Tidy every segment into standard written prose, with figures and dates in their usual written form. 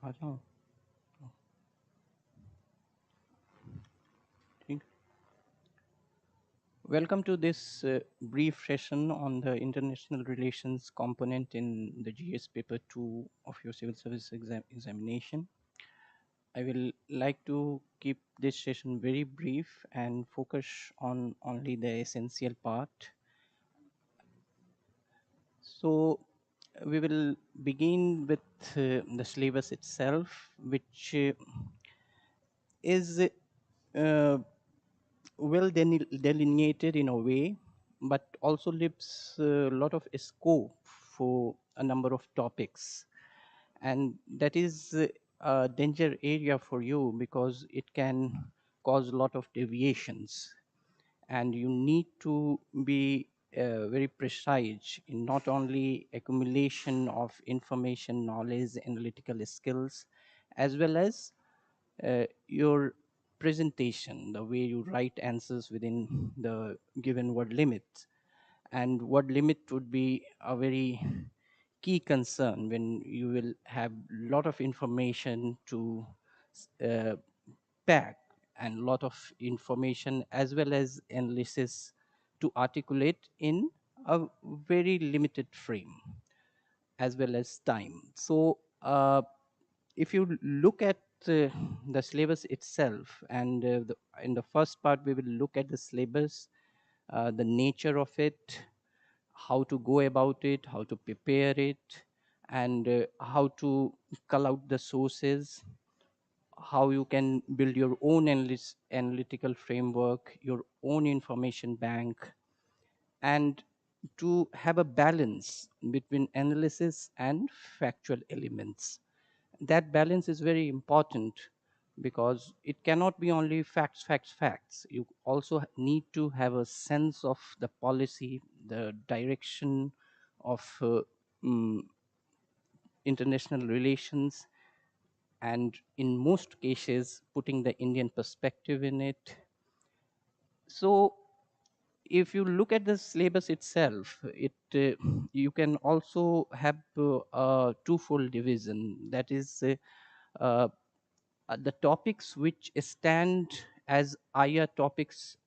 आ जाओ ठीक Welcome to this brief session on the international relations component in the GS paper 2 of your civil service examination. I will like to keep this session very brief and focus on only the essential part. So we will begin with the syllabus itself, which is well delineated in a way, but also leaves a lot of scope for a number of topics. And that is a danger area for you because it can cause a lot of deviations. And you need to be very precise in not only accumulation of information, knowledge, analytical skills, as well as your presentation, the way you write answers within the given word limit. And word limit would be a very key concern when you will have a lot of information to uh, pack and a lot of information as well as analysis to articulate in a very limited frame as well as time. So if you look at the syllabus itself, and in the first part we will look at the syllabus, the nature of it, how to go about it, how to prepare it, and how to cull out the sources, how you can build your own analytical framework, your own information bank, and to have a balance between analysis and factual elements. That balance is very important because it cannot be only facts, facts, facts. You also need to have a sense of the policy, the direction of mm, international relations, and in most cases, putting the Indian perspective in it. So, if you look at the syllabus itself, it you can also have a twofold division. That is uh, the topics which stand as IR topics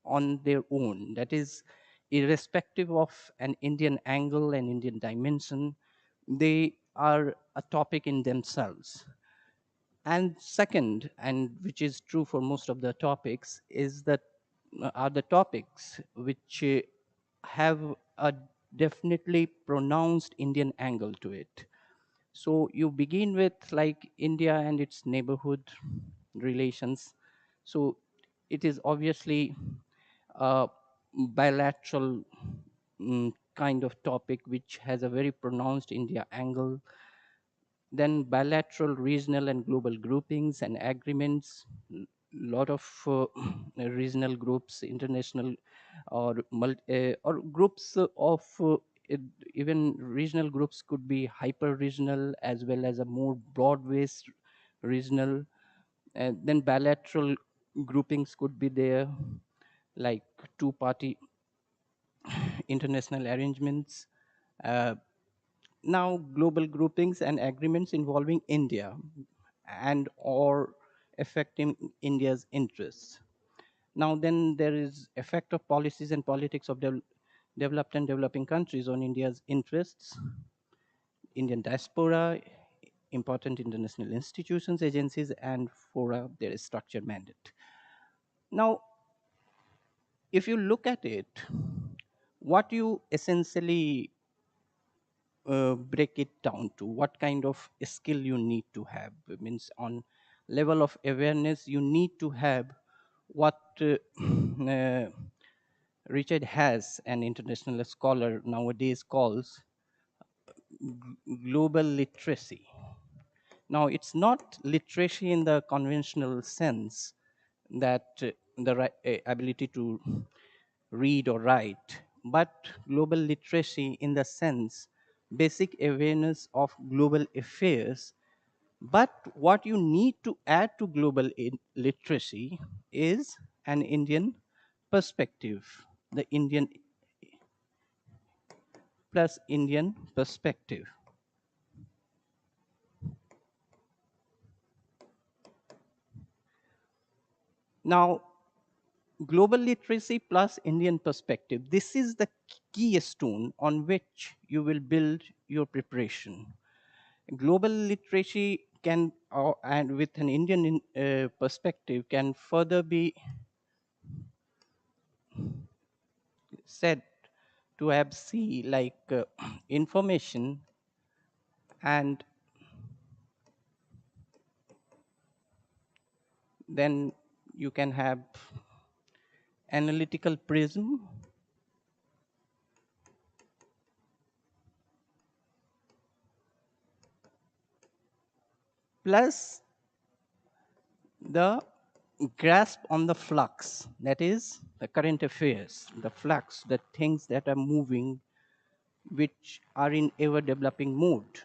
on their own, that is irrespective of an Indian angle and Indian dimension, they are a topic in themselves. And second, and which is true for most of the topics, is that are the topics which have a definitely pronounced Indian angle to it. So you begin with like India and its neighborhood relations. So it is obviously a bilateral kind of topic which has a very pronounced India angle. Then bilateral, regional, and global groupings and agreements. Lot of regional groups, international, or groups of even regional groups could be hyper regional as well as a more broad based regional. Then bilateral groupings could be there, like two party international arrangements. Uh, Now global groupings and agreements involving India and or affecting India's interests. Now then there is effect of policies and politics of developed and developing countries on India's interests, Indian diaspora, important international institutions, agencies, and fora, their structured mandate. Now, if you look at it, what you essentially break it down to, what kind of skill you need to have. It means on level of awareness you need to have what uh, Richard has, an international scholar nowadays, calls global literacy. Now it's not literacy in the conventional sense that the ability to read or write, but global literacy in the sense basic awareness of global affairs. But what you need to add to global literacy is an Indian perspective, the Indian plus Indian perspective. Now, global literacy plus Indian perspective. This is the keystone on which you will build your preparation. Global literacy can, and with an Indian perspective, can further be said to have C like information, and then you can have analytical prism plus the grasp on the flux, that is the current affairs, the flux, the things that are moving, which are in ever developing mode.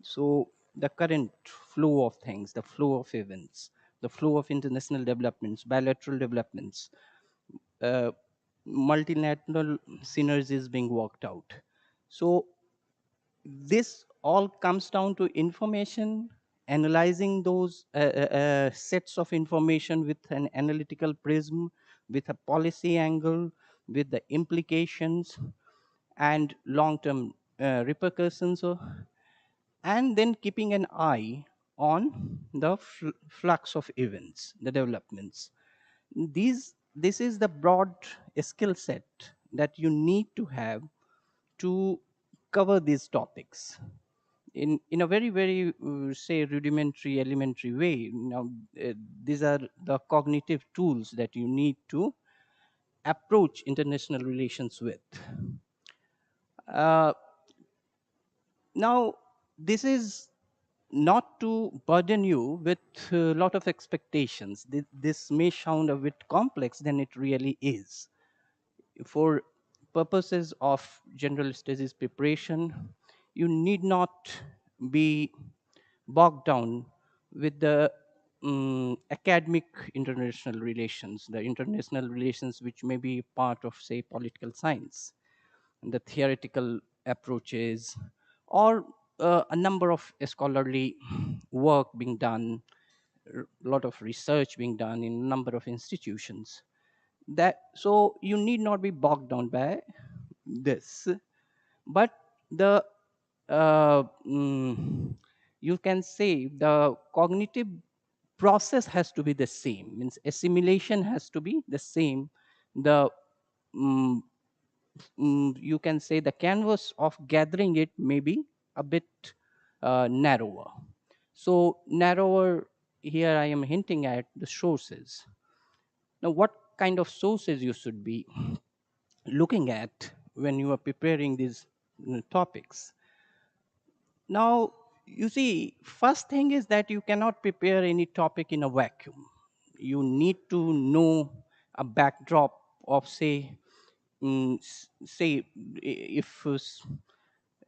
So the current flow of things, the flow of events, the flow of international developments, bilateral developments, uh, multilateral synergies being worked out. So this all comes down to information, analyzing those sets of information with an analytical prism, with a policy angle, with the implications and long-term repercussions, and then keeping an eye on the flux of events, the developments. This is the broad skill set that you need to have to cover these topics in a very say rudimentary elementary way. Now these are the cognitive tools that you need to approach international relations with. uh, Now this is not to burden you with a lot of expectations. This may sound a bit complex than it really is. For purposes of general studies preparation, you need not be bogged down with the academic international relations, the international relations which may be part of, say, political science, the theoretical approaches, or a number of scholarly work being done, a lot of research being done in a number of institutions. That so you need not be bogged down by this, but the uh, mm, you can say the cognitive process has to be the same. Means assimilation has to be the same. The mm, you can say the canvas of gathering it may be a bit narrower. So narrower here I am hinting at the sources. Now, what kind of sources you should be looking at when you are preparing these topics? Now, you see, first thing is that you cannot prepare any topic in a vacuum. You need to know a backdrop of, say, say if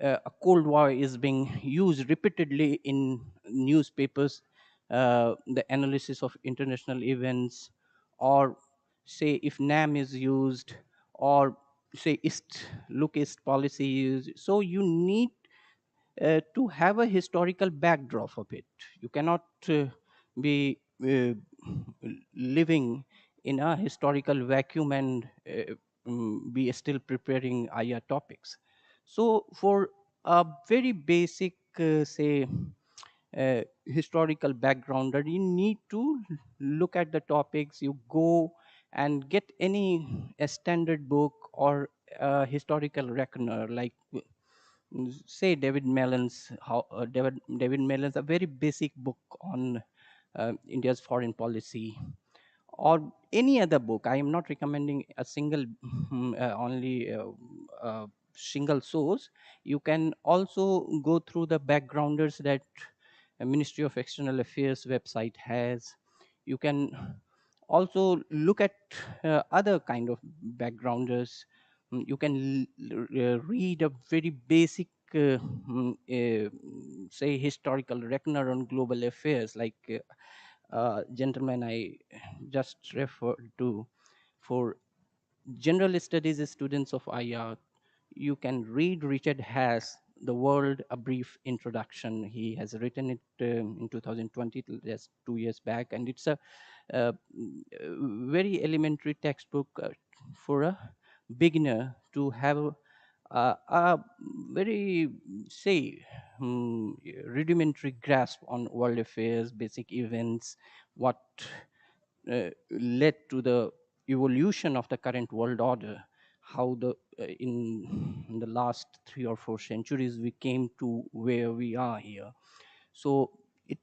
a Cold War is being used repeatedly in newspapers, the analysis of international events, or say if NAM is used, or say East look East policy is. So you need to have a historical backdrop of it. You cannot be living in a historical vacuum and be still preparing IR topics. So, for a very basic, say, historical background, that you need to look at the topics. You go and get any a standard book or a historical reckoner like say David Mellon's David Mellon's a very basic book on India's foreign policy, or any other book. I am not recommending a single only single source. You can also go through the backgrounders that Ministry of External Affairs website has. You can also look at other kind of backgrounders. You can read a very basic say historical reckoner on global affairs like gentleman I just referred to. For general studies students of IR, you can read Richard Haas, The World, A Brief Introduction. He has written it in 2020, just 2 years back, and it's a very elementary textbook for a beginner to have a very, say, rudimentary grasp on world affairs, basic events, what led to the evolution of the current world order, how in the last 3 or 4 centuries we came to where we are here. So it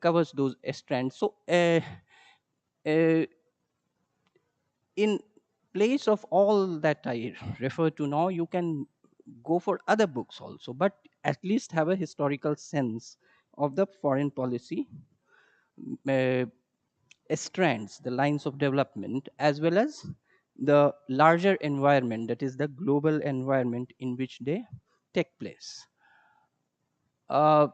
covers those strands. So uh, in place of all that I refer to now, you can go for other books also, but at least have a historical sense of the foreign policy uh, strands, the lines of development, as well as the larger environment, that is the global environment in which they take place. Uh,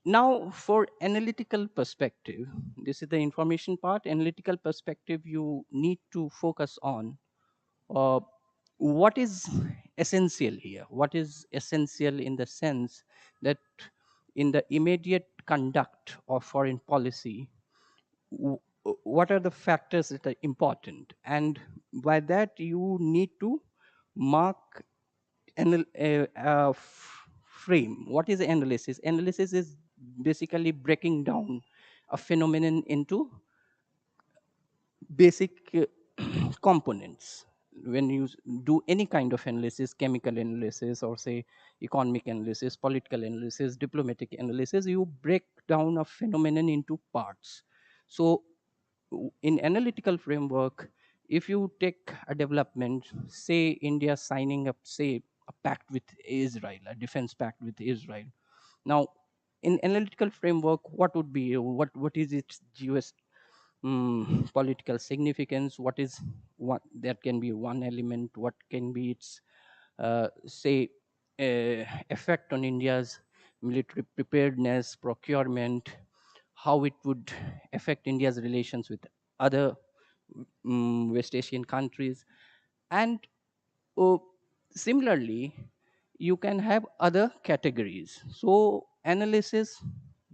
Now, for analytical perspective, this is the information part. Analytical perspective, you need to focus on uh, what is essential here. What is essential in the sense that in the immediate conduct of foreign policy, w- what are the factors that are important? And by that, you need to mark frame. What is analysis? Analysis is basically breaking down a phenomenon into basic components. When you do any kind of analysis, chemical analysis, or say economic analysis, political analysis, diplomatic analysis, you break down a phenomenon into parts. So in analytical framework, if you take a development, say India signing up, say, a pact with Israel, a defense pact with Israel. Now, in analytical framework, what would be, what is its US political significance? What is, what that can be one element? What can be its say effect on India's military preparedness, procurement, how it would affect India's relations with other West Asian countries. And uh, similarly, you can have other categories. So analysis,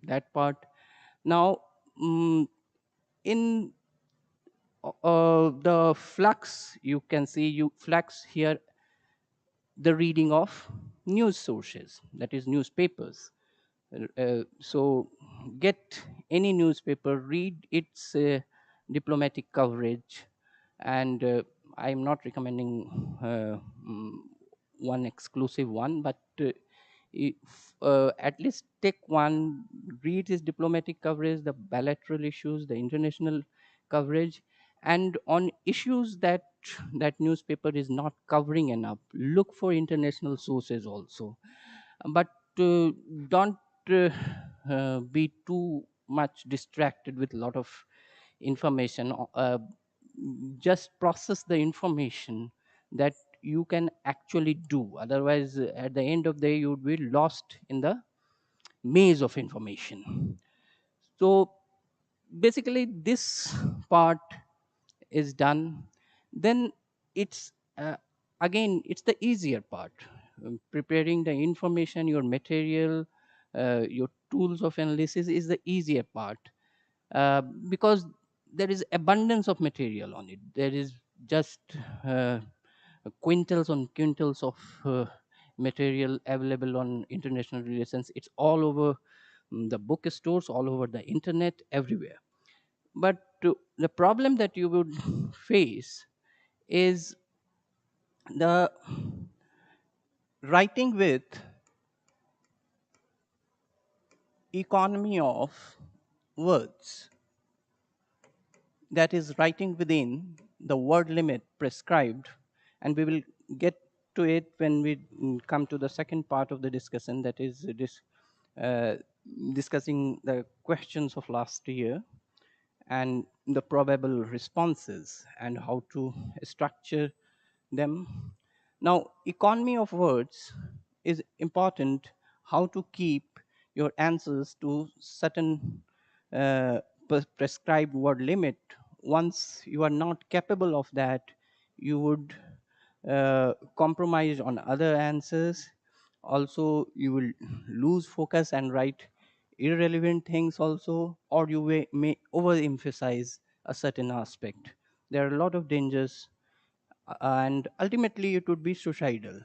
that part. Now, in the flux, you can see you flux here the reading of news sources, that is newspapers. So get any newspaper, read its diplomatic coverage, and I'm not recommending mm, one exclusive one, but if, at least take one, read his diplomatic coverage, the bilateral issues, the international coverage, and on issues that that newspaper is not covering enough, look for international sources also. But uh, don't be too much distracted with a lot of information. Just process the information that you can actually do. Otherwise, at the end of the day, you would be lost in the maze of information. So basically, this part is done. Then it's again, it's the easier part. Preparing the information, your material, your tools of analysis is the easier part, because there is abundance of material on it. There is just uh, quintals on quintals of material available on international relations. It's all over the bookstores, all over the internet, everywhere. But the problem that you would face is the writing with economy of words, that is writing within the word limit prescribed, and we will get to it when we come to the second part of the discussion, that is uh, discussing the questions of last year and the probable responses and how to structure them. Now, economy of words is important, how to keep your answers to certain prescribed word limit. Once you are not capable of that, you would compromise on other answers. Also, you will lose focus and write irrelevant things also, or you may overemphasize a certain aspect. There are a lot of dangers, and ultimately it would be suicidal.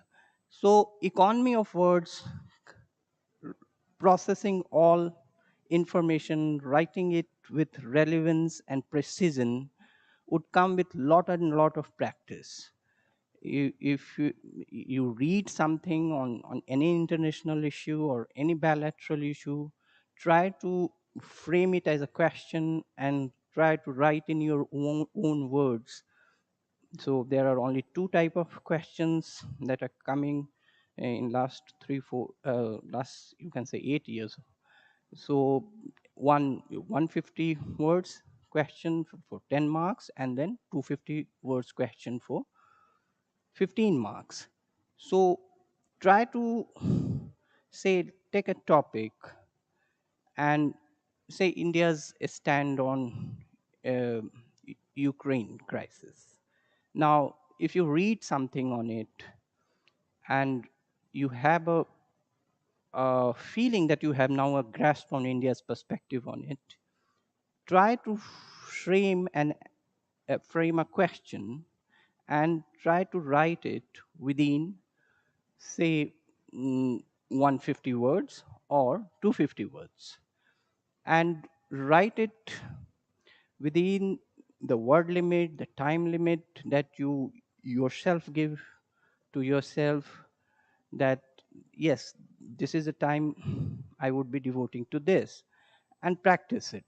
So, economy of words, processing all information, writing it with relevance and precision would come with lot and lot of practice. If you read something on any international issue or any bilateral issue, try to frame it as a question and try to write in your own words. So there are only two type of questions that are coming in last 3 4 last, you can say, 8 years. So 150 words question for 10 marks, and then 250 words question for 15 marks. So try to say, take a topic and say India's stand on uh, Ukraine crisis. Now, if you read something on it and you have a feeling that you have now a grasp on India's perspective on it, try to frame a question and try to write it within, say, 150 words or 250 words, and write it within the word limit, the time limit that you yourself give to yourself, that yes, this is the time I would be devoting to this, and practice it.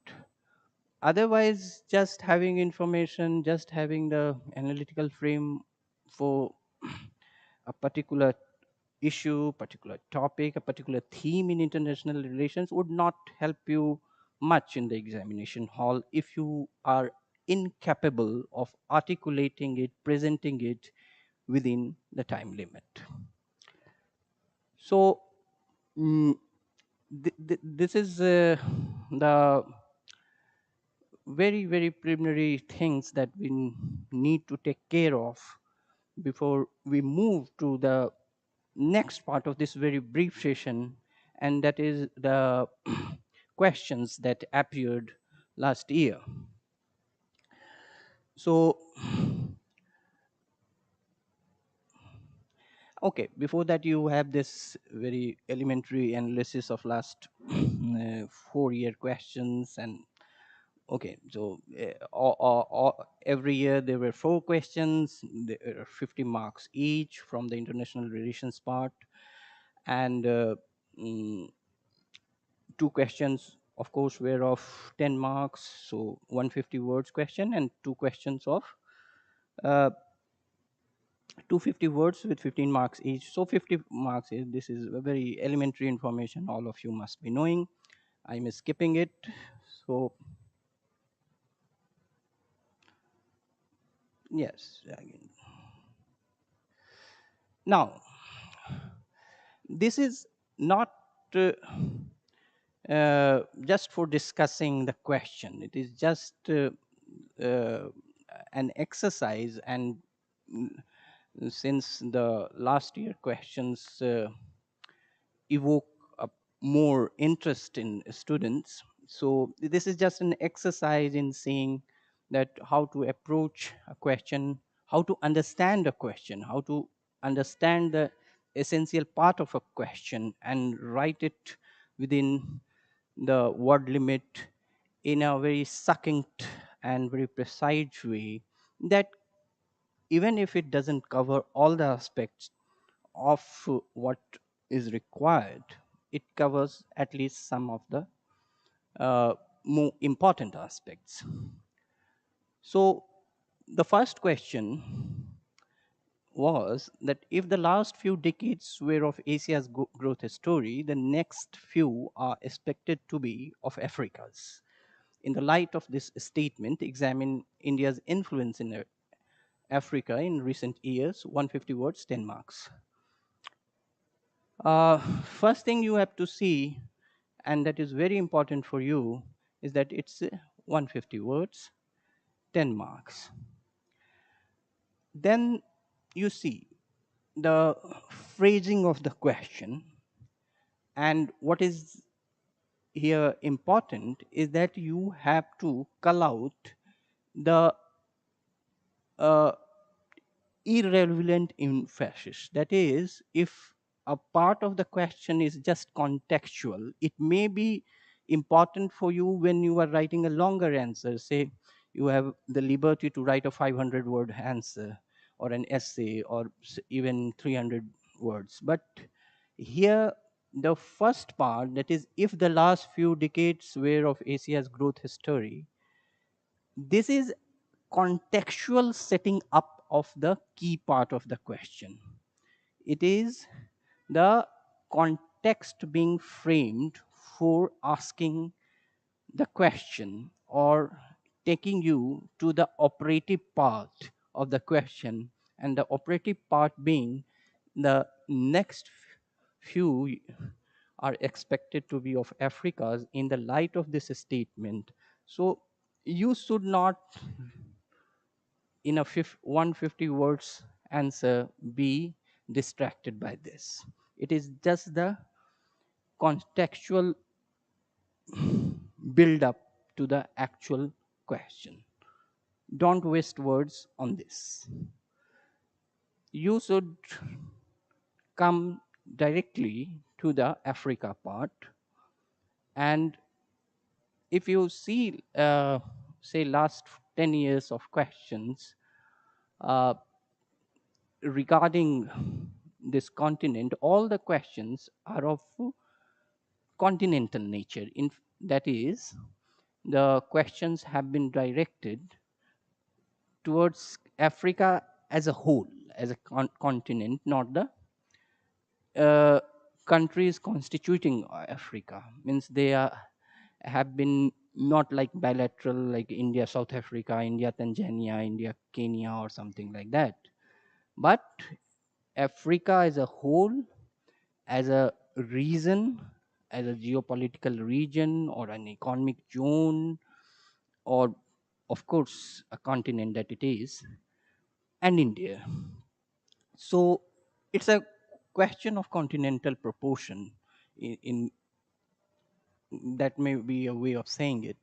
Otherwise, just having information, just having the analytical frame for a particular issue, particular topic, a particular theme in international relations would not help you much in the examination hall if you are incapable of articulating it, presenting it within the time limit. So, mm, this is the very, very preliminary things that we need to take care of before we move to the next part of this very brief session, and that is the questions that appeared last year. So, okay, before that, you have this very elementary analysis of last 4-year questions. And okay, so every year there were 4 questions, there are 50 marks each from the international relations part, and mm, 2 questions, of course, were of 10 marks, so 150 words question, and 2 questions of uh, 250 words with 15 marks each. So 50 marks, this is a very elementary information all of you must be knowing. I'm skipping it. So yes, again. Now, this is not just for discussing the question. It is just uh, an exercise, and since the last year questions evoke a more interest in students, so this is just an exercise in seeing that how to approach a question, how to understand a question, how to understand the essential part of a question and write it within the word limit in a very succinct and very precise way, that even if it doesn't cover all the aspects of what is required, it covers at least some of the more important aspects. So the first question was that if the last few decades were of Asia's growth story, the next few are expected to be of Africa's. In the light of this statement, examine India's influence in Africa in recent years, 150 words, 10 marks. First thing you have to see, and that is very important for you, is that it's 150 words, 10 marks. Then you see the phrasing of the question and what is here important is that you have to cull out the uh, irrelevant emphasis. That is, if a part of the question is just contextual, it may be important for you when you are writing a longer answer. Say, you have the liberty to write a 500-word answer or an essay or even 300 words. But here, the first part, that is, if the last few decades were of Asia's growth history, this is contextual setting up of the key part of the question. It is the context being framed for asking the question or taking you to the operative part of the question, and the operative part being the next few are expected to be of Africa's in the light of this statement. So you should not, in a 150 words answer, be distracted by this. It is just the contextual build up to the actual question. Don't waste words on this. You should come directly to the Africa part. And if you see, say, last 10 years of questions uh, regarding this continent, all the questions are of continental nature. That is, the questions have been directed towards Africa as a whole, as a continent, not the uh, countries constituting Africa. Means they have been not like bilateral, like India, South Africa, India, Tanzania, India, Kenya, or something like that. But Africa as a whole, as a region, as a geopolitical region or an economic zone, or of course a continent that it is, and India. So it's a question of continental proportion. In that may be a way of saying it.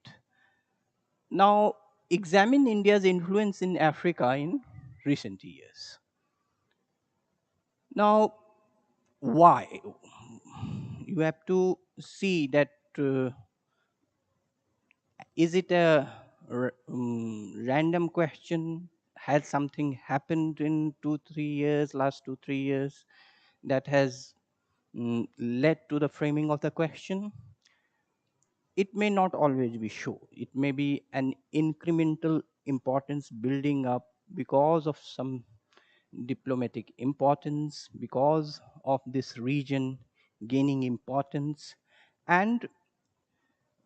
Now examine India's influence in Africa in recent years. Now, why? You have to see that is it a random question? Has something happened in 2 3 years, last 2 3 years, that has led to the framing of the question? It may not always be so. It may be an incremental importance building up because of some diplomatic importance, because of this region gaining importance, and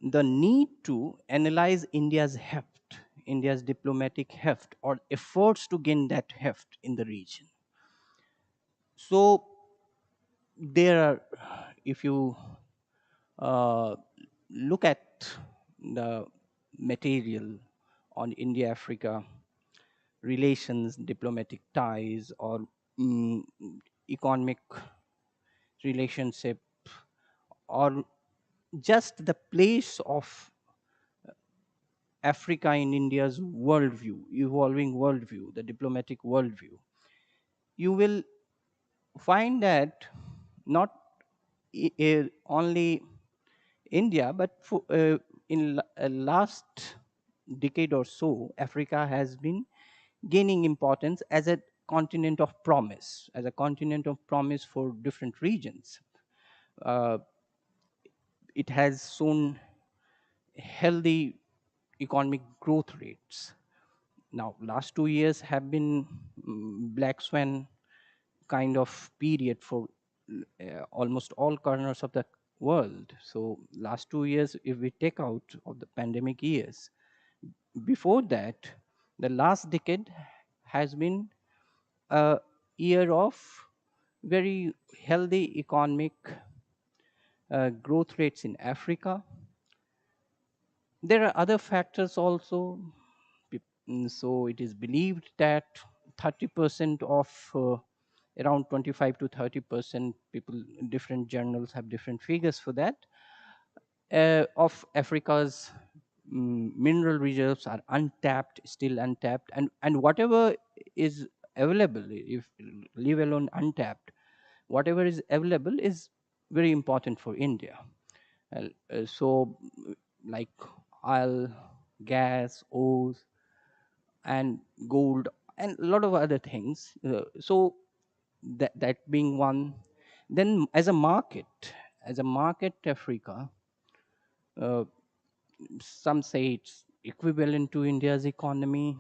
the need to analyze India's heft, India's diplomatic heft, or efforts to gain that heft in the region. So there are, if you look at the material on India Africa relations, diplomatic ties, or mm, economic relationship, or just the place of Africa in India's worldview, evolving worldview, the diplomatic worldview, you will find that not only India, but in last decade or so, Africa has been gaining importance as a continent of promise, as a continent of promise for different regions. Uh, it has shown healthy economic growth rates. Now, last 2 years have been black swan kind of period for almost all corners of the world. So, last 2 years, if we take out of the pandemic years, before that, the last decade has been a year of very healthy economic growth rates in Africa. There are other factors also. So it is believed that 30% of around 25 to 30% people, different journals have different figures for that, of Africa's mineral reserves are untapped, still untapped, and whatever is available, if leave alone untapped, whatever is available is very important for India. So, like oil, gas, ores, and gold, and a lot of other things. So that being one, then as a market, Africa, uh, some say it's equivalent to India's economy,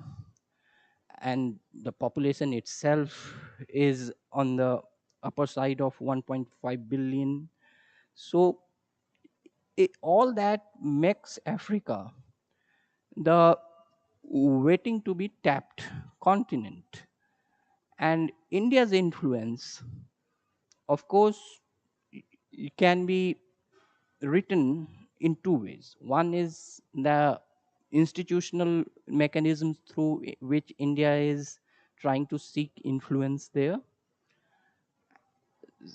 and the population itself is on the upper side of 1.5 billion. So all that makes Africa the waiting to be tapped continent. And India's influence, of course, can be written in two ways. One is the institutional mechanisms through which India is trying to seek influence there.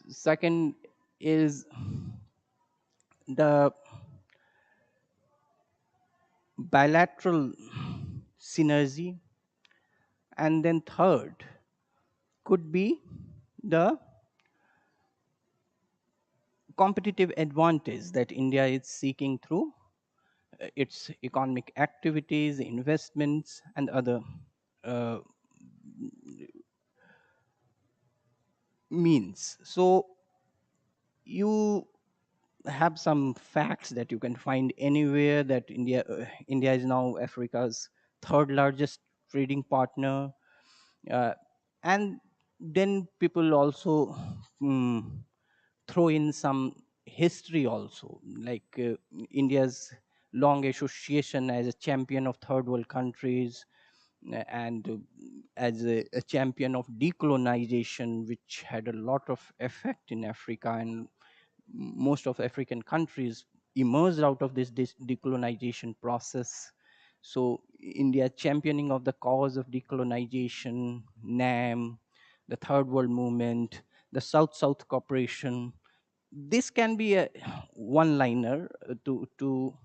Second is the bilateral synergy. And then third could be the competitive advantage that India is seeking through its economic activities, investments, and other uh, means. So you have some facts that you can find anywhere that India is now Africa's third largest trading partner, uh, and then people also mm, throw in some history also, like India's long association as a champion of third world countries, and as a champion of decolonization, which had a lot of effect in Africa, and most of African countries emerged out of this decolonization process. So India championing of the cause of decolonization, NAM, the Third World Movement, the South-South cooperation. This can be a one-liner to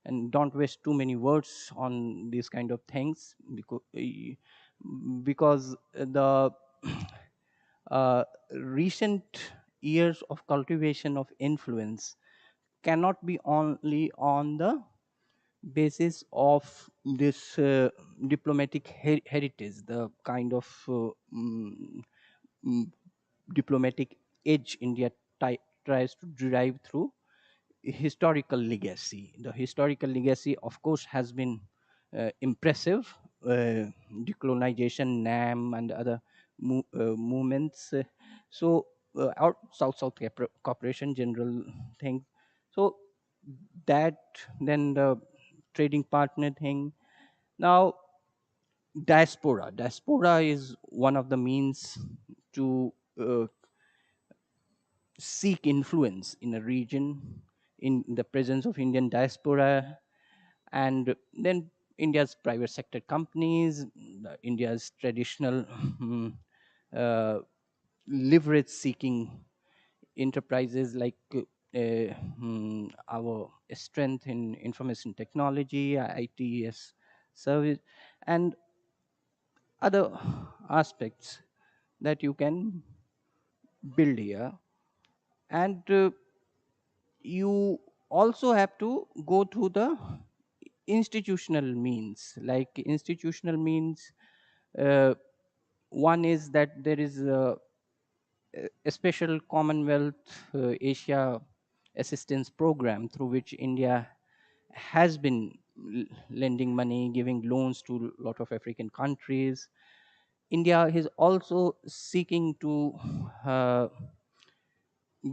and don't waste too many words on these kind of things, because the uh, recent years of cultivation of influence cannot be only on the basis of this diplomatic heritage, the kind of mm, diplomatic edge India tries to derive through historical legacy. The historical legacy, of course, has been impressive. Decolonization, NAM, and other movements. So, our South-South cooperation, general thing. So that, then the trading partner thing. Now, diaspora is one of the means to uh, seek influence in a region in the presence of Indian diaspora. And then India's private sector companies, India's traditional leverage seeking enterprises, like our strength in information technology, ITS service, and other aspects that you can build here. And you also have to go through the institutional means. Like institutional means, uh, one is that there is a special Commonwealth Asia assistance program through which India has been lending money, giving loans to a lot of African countries. India is also seeking to uh,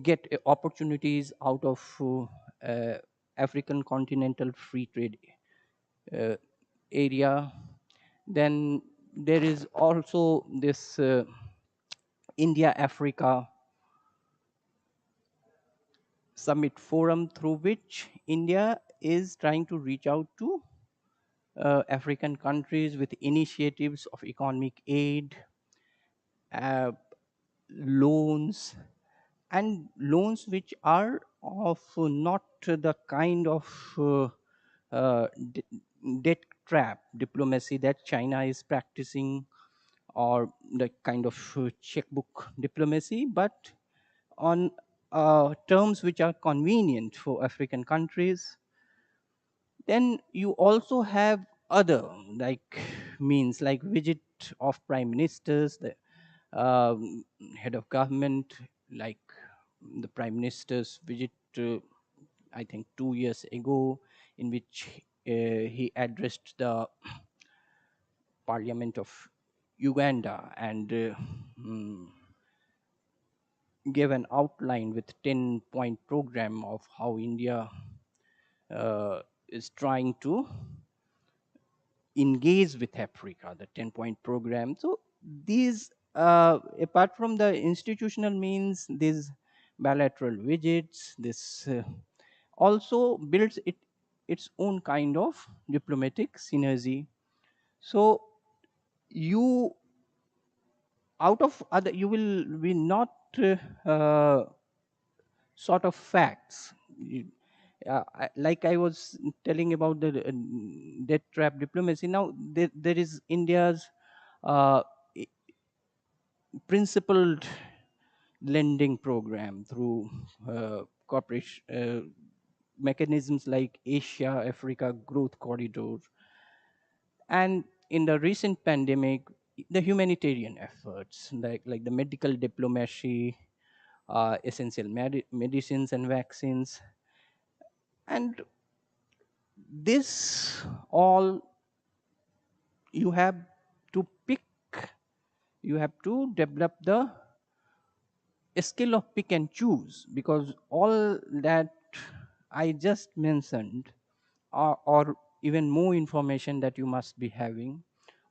get opportunities out of African continental free trade uh, area. Then there is also this India Africa Summit Forum, through which India is trying to reach out to African countries with initiatives of economic aid, uh, loans, and loans which are of not the kind of uh, d- debt trap diplomacy that China is practicing, or the kind of checkbook diplomacy, but on terms which are convenient for African countries. Then you also have other like means like visit of prime ministers, the um, head of government, like the prime minister's visit, I think 2 years ago, in which he addressed the parliament of Uganda and mm, gave an outline with 10-point program of how India is trying to engage with Africa, the 10-point program. So these, apart from the institutional means, these bilateral visits, this also builds its own kind of diplomatic synergy. So you, out of other, you will not uh, sort of facts. Like I was telling about the debt trap diplomacy. Now there is India's uh, i- principled lending program through corporation mechanisms like Asia Africa Growth Corridor, and in the recent pandemic, the humanitarian efforts like the medical diplomacy, essential medicines and vaccines, and this all you have to pick, you have to develop the skill of pick and choose, because all that I just mentioned, or even more information that you must be having,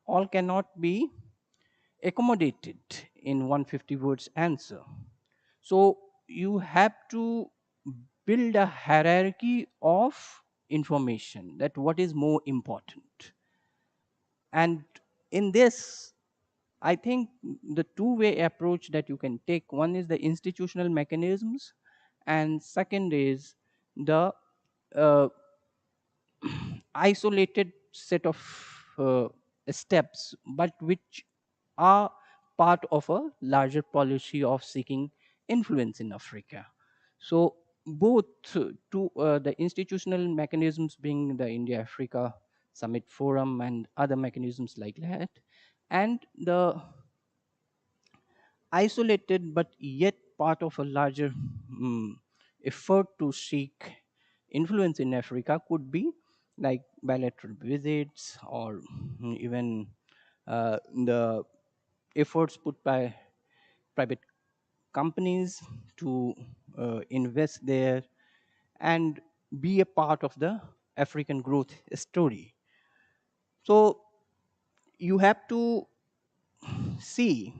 all cannot be accommodated in 150 words answer. So you have to build a hierarchy of information, that what is more important. And in this, I think the two-way approach that you can take, one is the institutional mechanisms, and second is the uh, isolated set of uh, steps, but which are part of a larger policy of seeking influence in Africa. So both the institutional mechanisms being the India Africa Summit Forum and other mechanisms like that, and the isolated but yet part of a larger effort to seek influence in Africa could be like bilateral visits, or even the efforts put by private companies to invest there and be a part of the African growth story. So you have to see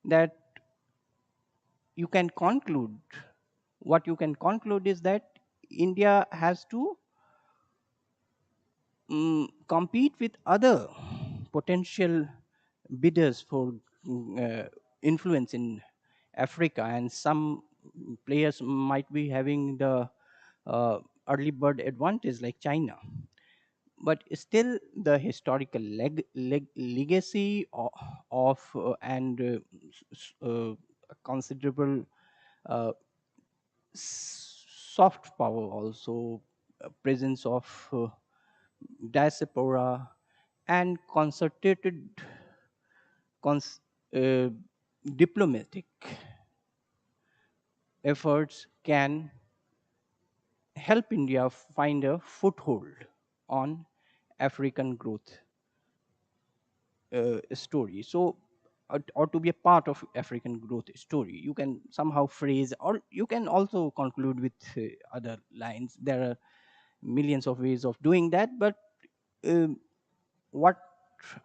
that you can conclude, what you can conclude is that India has to compete with other potential bidders for influence in Africa, and some players might be having the uh, early bird advantage like China. But still, the historical legacy of and considerable uh, soft power also, presence of diaspora and concerted cons- uh, diplomatic efforts can help India find a foothold on African growth story. So, or to be a part of African growth story, you can somehow phrase, or you can also conclude with other lines. There are millions of ways of doing that, but um, what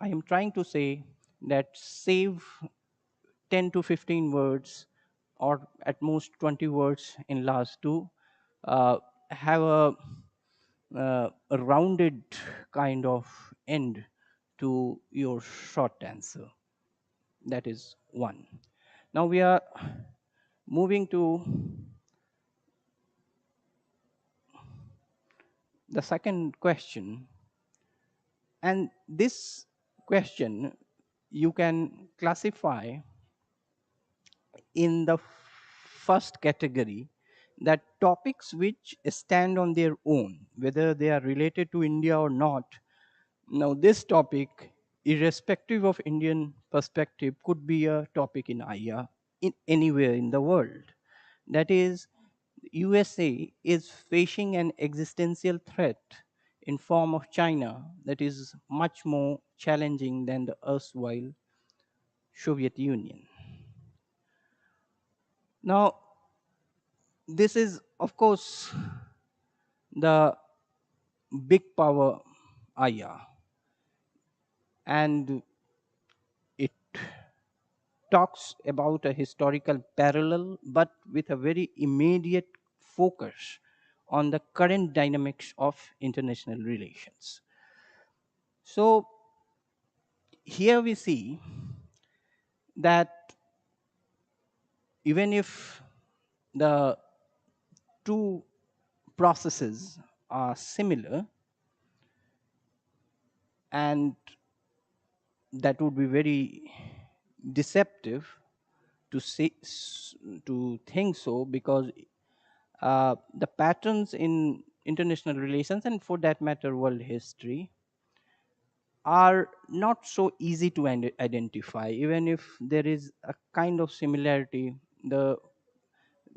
I am trying to say, that save 10 to 15 words, or at most 20 words in last to have a rounded kind of end to your short answer. That is one. Now we are moving to the second question, and this question you can classify in the first category, that topics which stand on their own, whether they are related to India or not. Now, this topic, irrespective of Indian perspective, could be a topic in IA in anywhere in the world. That is, USA is facing an existential threat in form of China that is much more challenging than the erstwhile Soviet Union. Now, this is, of course, the big power IA, and it talks about a historical parallel, but with a very immediate focus on the current dynamics of international relations. So here we see that even if the two processes are similar, and that would be very deceptive to say, to think so, because the patterns in international relations, and for that matter world history, are not so easy to identify. Even if there is a kind of similarity, the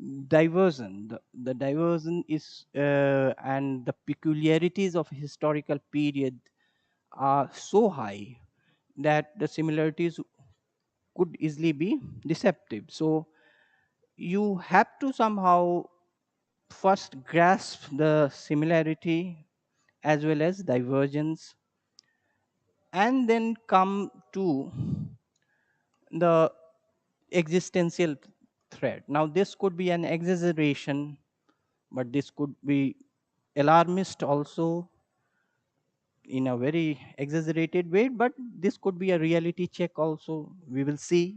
the diversion is and the peculiarities of historical period are so high that the similarities could easily be deceptive. So you have to somehow first grasp the similarity as well as divergence, and then come to the existential threat. Now, this could be an exaggeration, but this could be alarmist also in a very exaggerated way, but this could be a reality check also, we will see.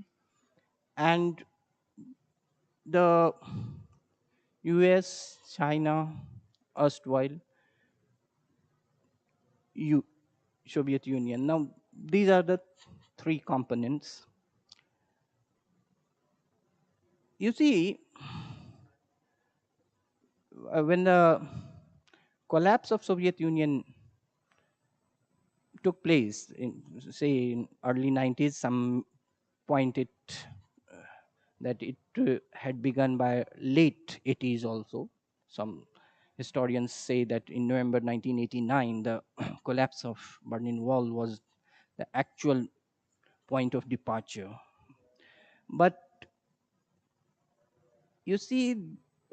And the US, China, erstwhile Soviet Union. Now, these are the three components. You see, when the collapse of Soviet Union took place in, say, in early 90s, some point it that it had begun by late 80s also. Some historians say that in November 1989, the collapse of Berlin Wall was the actual point of departure. But you see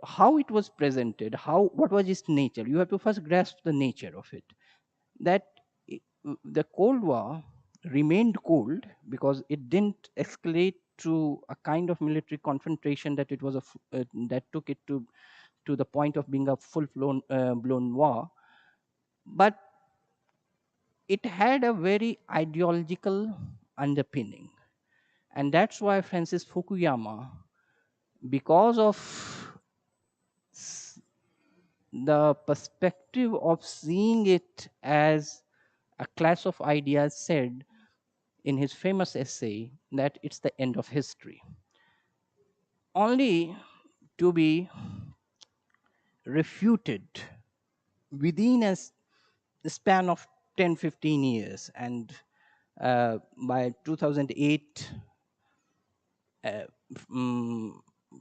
how it was presented, how, what was its nature. You have to first grasp the nature of it. That the Cold War remained cold because it didn't escalate to a kind of military confrontation that it was that took it to the point of being a full blown war. But it had a very ideological underpinning, and that's why Francis Fukuyama, because of the perspective of seeing it as a class of ideas, said in his famous essay that it's the end of history, only to be refuted within a span of 10-15 years. And by 2008,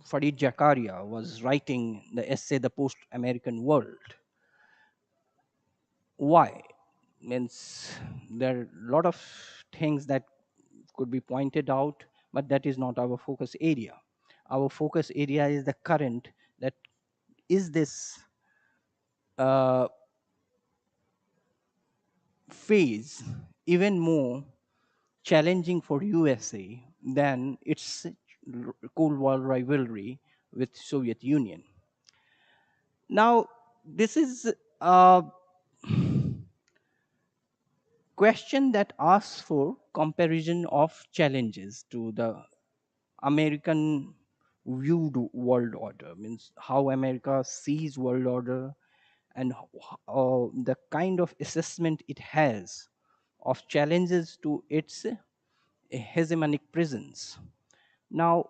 Fareed Zakaria was writing the essay The Post-American World. Why? Means there are a lot of things that could be pointed out, but that is not our focus area. Our focus area is the current, that is this phase even more challenging for USA than its Cold War rivalry with Soviet Union. Now, this is a question that asks for comparison of challenges to the American viewed world order, means how America sees world order and the kind of assessment it has of challenges to its hegemonic presence. Now,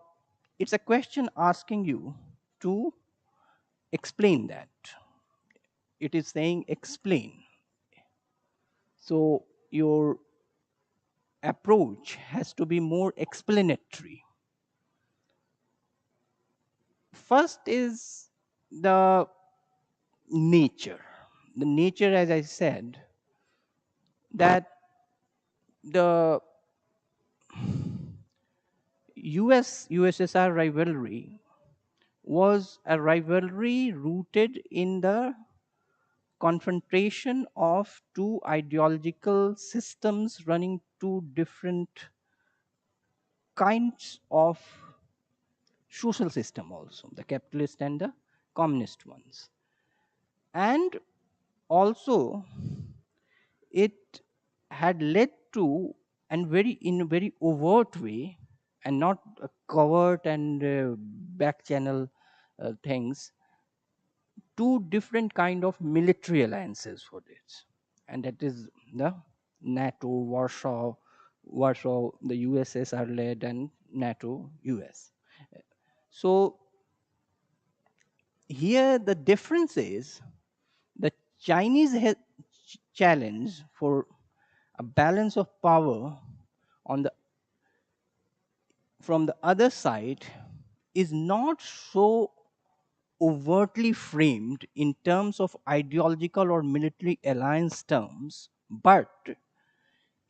it's a question asking you to explain that. It is saying explain. So your approach has to be more explanatory. First is the nature. The nature, as I said, that the US USSR rivalry was a rivalry rooted in the confrontation of two ideological systems running two different kinds of social system, also the capitalist and the communist ones. And also it had led to, and very in a very overt way, and not a covert and back channel things, two different kind of military alliances for this, and that is the NATO, Warsaw, the USSR led, and NATO, US. So here the difference is the Chinese challenge for a balance of power on the from the other side is not so overtly framed in terms of ideological or military alliance terms, but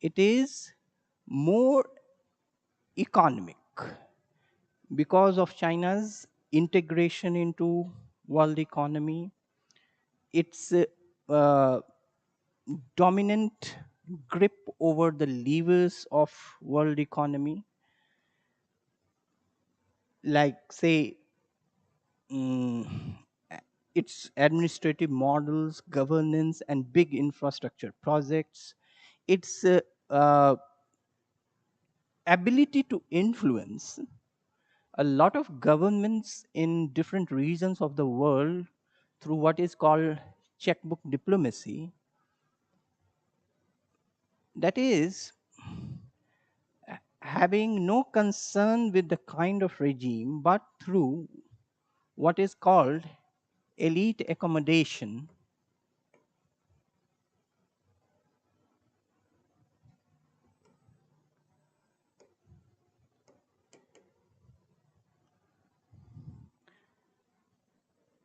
it is more economic because of China's integration into world economy, its dominant grip over the levers of world economy, like say mm, its administrative models, governance, and big infrastructure projects, its ability to influence a lot of governments in different regions of the world through what is called checkbook diplomacy. That is, having no concern with the kind of regime, but through what is called elite accommodation.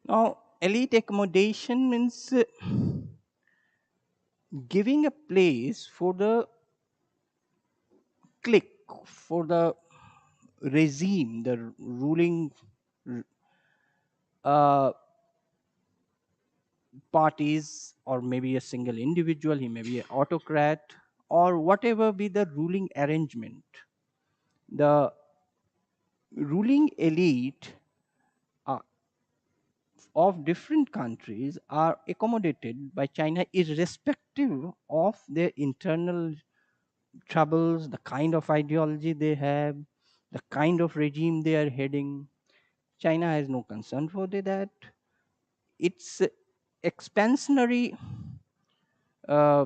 Now, elite accommodation means giving a place for the clique, for the regime, the ruling uh, parties, or maybe a single individual, he may be an autocrat, or whatever be the ruling arrangement. The ruling elite of different countries are accommodated by China irrespective of their internal troubles, the kind of ideology they have, the kind of regime they are heading. China has no concern for that. Its expansionary uh,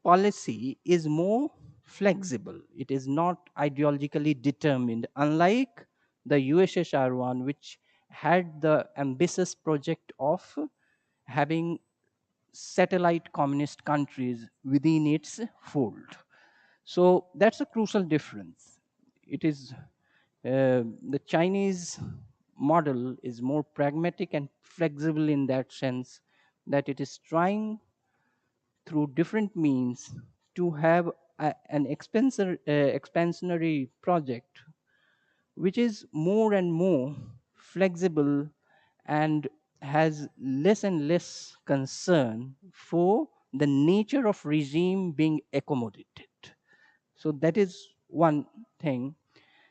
policy is more flexible. It is not ideologically determined, unlike the USSR one, which had the ambitious project of having satellite communist countries within its fold. So that's a crucial difference. It is the Chinese model is more pragmatic and flexible in that sense, that it is trying through different means to have an expansionary project which is more and more flexible and has less and less concern for the nature of regime being accommodated. So that is one thing.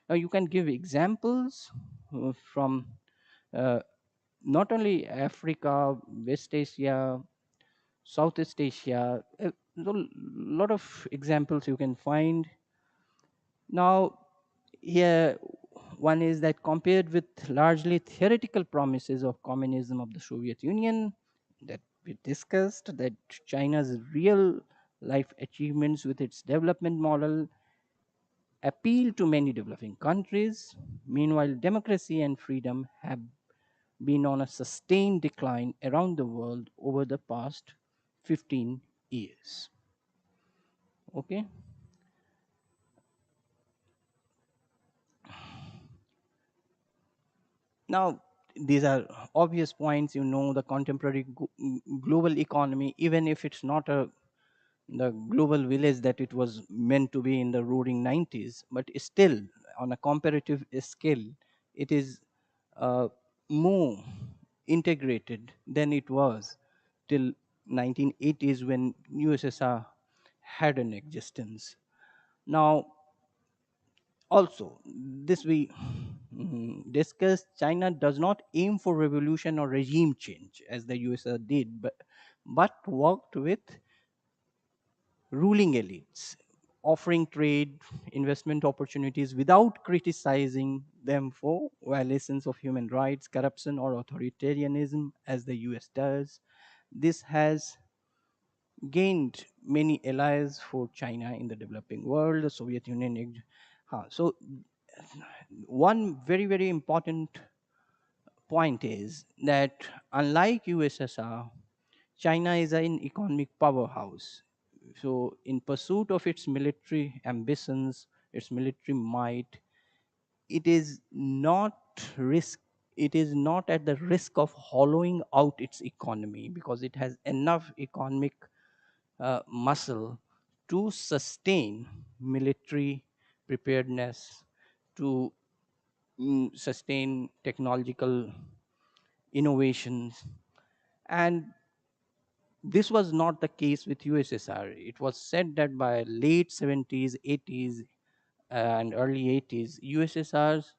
Now you can give examples from uh, not only Africa, West Asia, Southeast Asia. There's a lot of examples you can find. Now, here one is that compared with largely theoretical promises of communism of the Soviet Union, that We discussed that China's real life achievements with its development model appeal to many developing countries. Meanwhile, democracy and freedom have been on a sustained decline around the world over the past 15 years. Okay. Now, these are obvious points. You know, the contemporary global economy, even if it's not the global village that it was meant to be in the roaring 90s, but still, on a comparative scale, it is more integrated than it was till 1980s when USSR had an existence. Now, also, this we discussed, China does not aim for revolution or regime change as the USSR did, but worked with ruling elites, offering trade, investment opportunities without criticizing them for violations of human rights, corruption, or authoritarianism, as the US does. This has gained many allies for China in the developing world, the Soviet Union. So, one very, very important point is that unlike USSR, China is an economic powerhouse. So, in pursuit of its military ambitions, its military might, it is not risk. It is not at the risk of hollowing out its economy because it has enough economic muscle to sustain military preparedness, to sustain technological innovations. And this was not the case with USSR. It was said that by late 70s, 80s, and early 80s, USSR's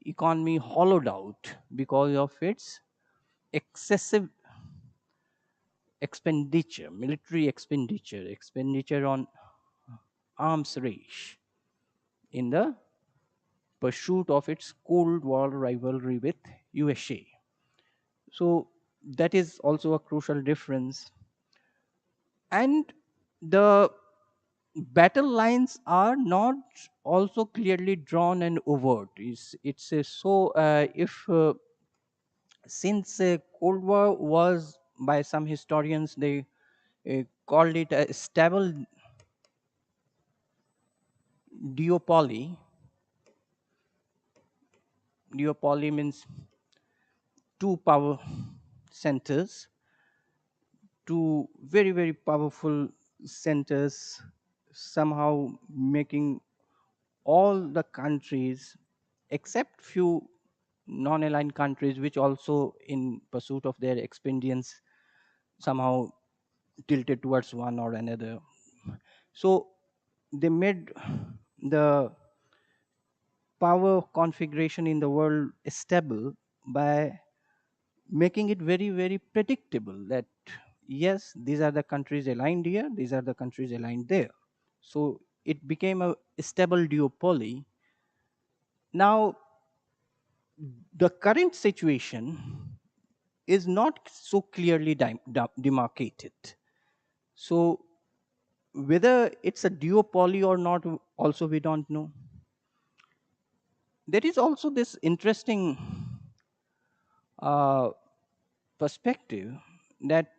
economy hollowed out because of its excessive expenditure, military expenditure, expenditure on arms race in the pursuit of its Cold War rivalry with USA. So that is also a crucial difference. And the battle lines are not also clearly drawn and overt. It's so if since Cold War was, by some historians, they called it a stable duopoly. Duopoly means two power centers, two very, very powerful centers, somehow making all the countries, except few non-aligned countries, which also in pursuit of their expedience somehow tilted towards one or another. So they made the power configuration in the world stable by making it very, very predictable that yes, these are the countries aligned here, these are the countries aligned there. So it became a stable duopoly. Now, the current situation is not so clearly demarcated. So whether it's a duopoly or not, also we don't know. There is also this interesting uh, perspective that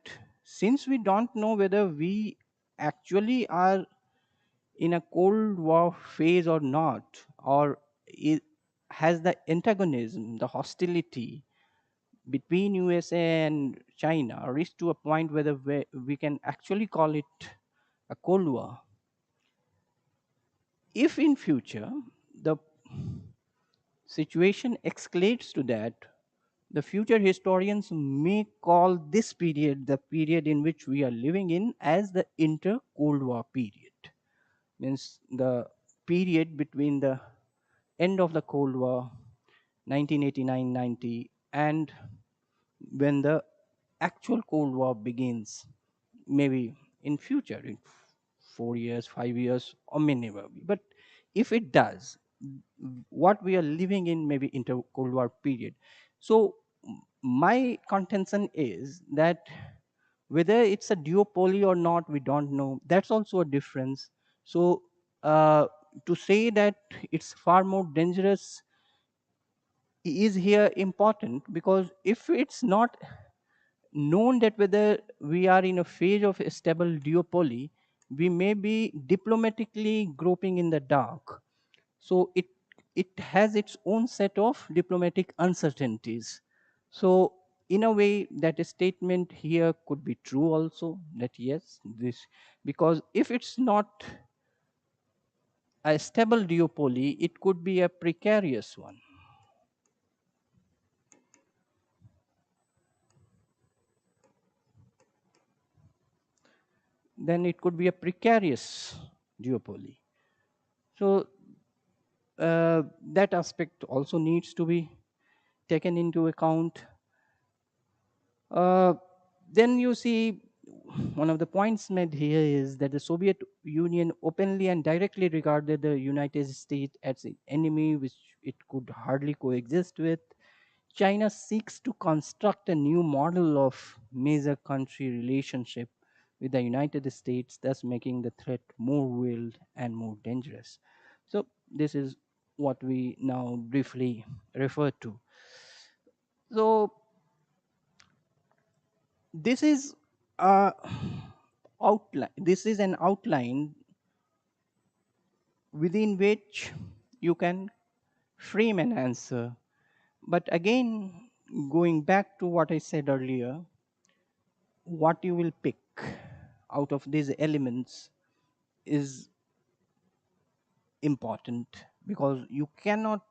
since we don't know whether we actually are in a Cold War phase or not, or it has the antagonism, the hostility between USA and China reached to a point whether we can actually call it a Cold War. If in future the situation escalates to that, the future historians may call this period, the period in which we are living in, as the inter-Cold War period. Means the period between the end of the Cold War, 1989-90, and when the actual Cold War begins, maybe in future, in 4 years, 5 years, or may never be. But if it does, what we are living in maybe inter Cold War period. So my contention is that Whether it's a duopoly or not, we don't know. That's also a difference. So to say that it's far more dangerous is here important, because if it's not known that whether we are in a phase of a stable duopoly, we may be diplomatically groping in the dark. So it has its own set of diplomatic uncertainties. So in a way, that a statement here could be true also, that yes, this, because if it's not a stable duopoly, it could be a precarious one. Then it could be a precarious duopoly. So that aspect also needs to be taken into account. Uh, then you see, one of the points made here is that the Soviet Union openly and directly regarded the United States as an enemy which it could hardly coexist with. China seeks to construct a new model of major country relationship with the United States, thus making the threat more veiled and more dangerous. So this is what we now briefly refer to. So this is a outline. This is an outline within which you can frame an answer. But again, going back to what I said earlier, what you will pick out of these elements is important, because you cannot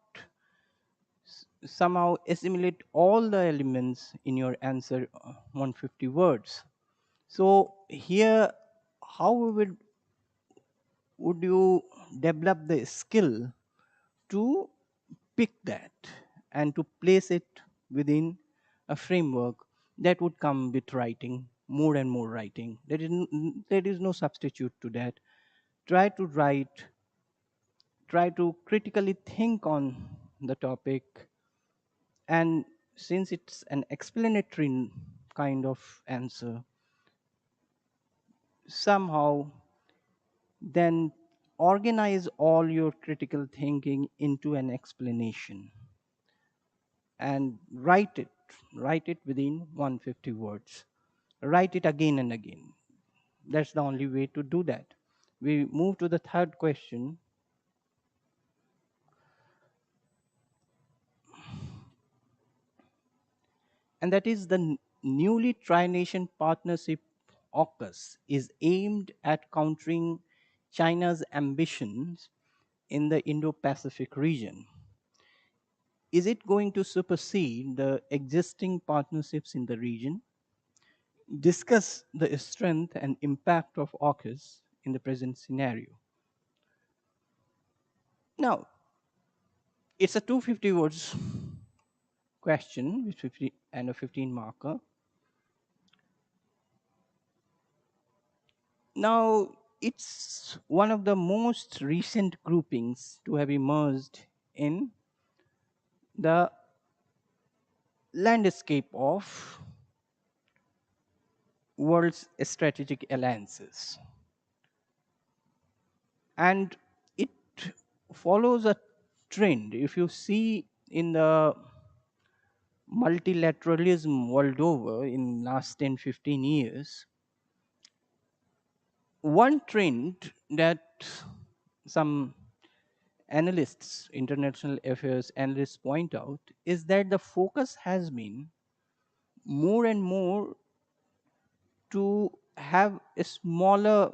somehow assimilate all the elements in your answer 150 words. So here, how would you develop the skill to pick that and to place it within a framework? That would come with writing, more and more writing. There is no substitute to that. Try to write, try to critically think on the topic, and since it's an explanatory kind of answer, somehow then organize all your critical thinking into an explanation and write it within 150 words, write it again and again. That's the only way to do that. We move to the third question, and that is the newly tri-nation partnership AUKUS is aimed at countering China's ambitions in the Indo-Pacific region. Is it going to supersede the existing partnerships in the region? Discuss the strength and impact of AUKUS in the present scenario. Now, it's a 250 words question with 50 and a 15 marker. Now, it's one of the most recent groupings to have emerged in the landscape of world's strategic alliances. And it follows a trend. If you see in the multilateralism world over in last 10-15 years, one trend that some analysts, international affairs analysts point out, is that the focus has been more and more to have a smaller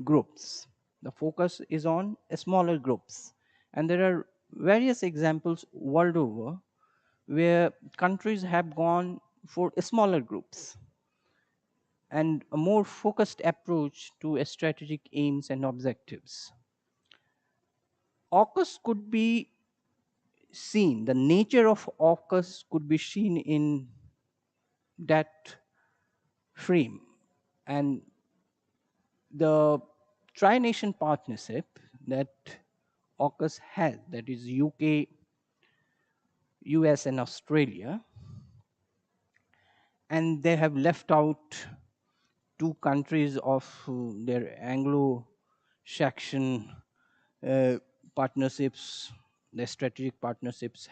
groups. The focus is on smaller groups. And there are various examples world over where countries have gone for smaller groups and a more focused approach to strategic aims and objectives. AUKUS could be seen, the nature of AUKUS could be seen in that frame. And the tri-nation partnership that AUKUS has, that is UK, US, and Australia, and they have left out two countries of their Anglo-Saxon uh, partnerships, the strategic partnerships,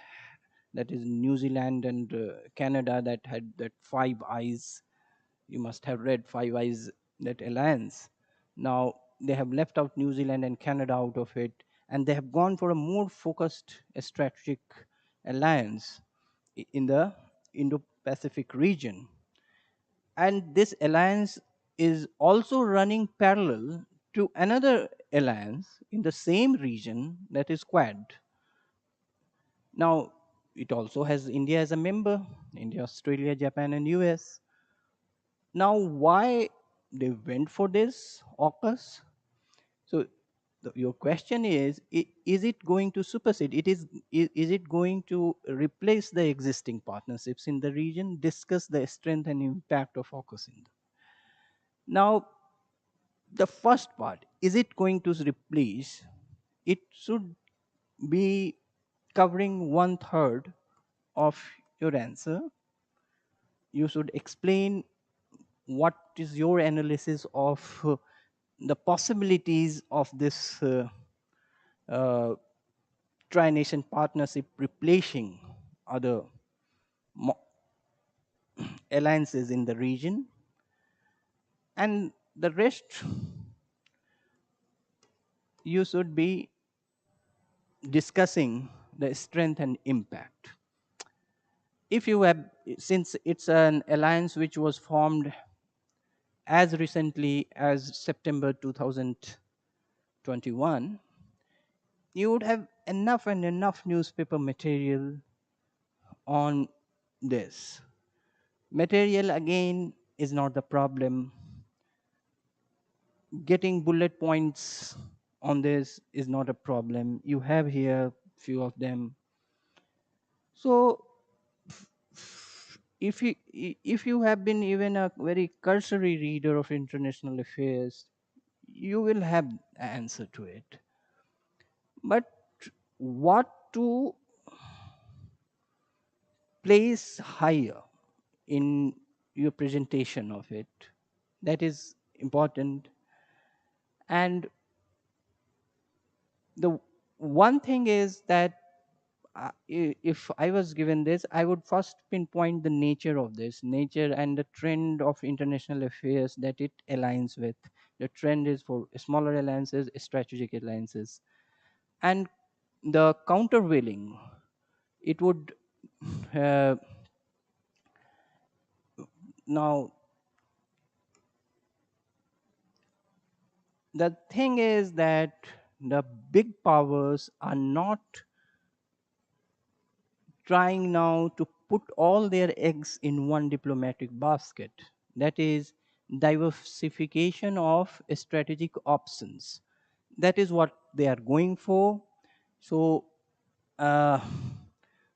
that is New Zealand and Canada, that had that Five Eyes. You must have read Five Eyes, that alliance. Now they have left out New Zealand and Canada out of it, and they have gone for a more focused strategic alliance in the Indo-Pacific region. And this alliance is also running parallel to another alliance in the same region, that is Quad. Now, it also has India as a member, India, Australia, Japan, and US. Now, why they went for this AUKUS? So, your question is it going to supersede? Is it going to replace the existing partnerships in the region? Discuss the strength and impact of AUKUS in the. Now, the first part, is it going to replace? It should be covering one third of your answer. You should explain what is your analysis of the possibilities of this uh, tri-nation partnership replacing other alliances in the region, and the rest you should be discussing the strength and impact. If you have, since it's an alliance which was formed as recently as September 2021, you would have enough and enough newspaper material on this. Material again is not the problem. Getting bullet points on this is not a problem. You have here few of them. So if you have been even a very cursory reader of international affairs, you will have an answer to it. But what to place higher in your presentation of it, that is important. And the one thing is that if I was given this, I would first pinpoint the nature of this, nature and the trend of international affairs that it aligns with. The trend is for smaller alliances, strategic alliances, and the countervailing. It would uh, now the thing is that the big powers are not trying now to put all their eggs in one diplomatic basket. That is diversification of strategic options. That is what they are going for. So uh,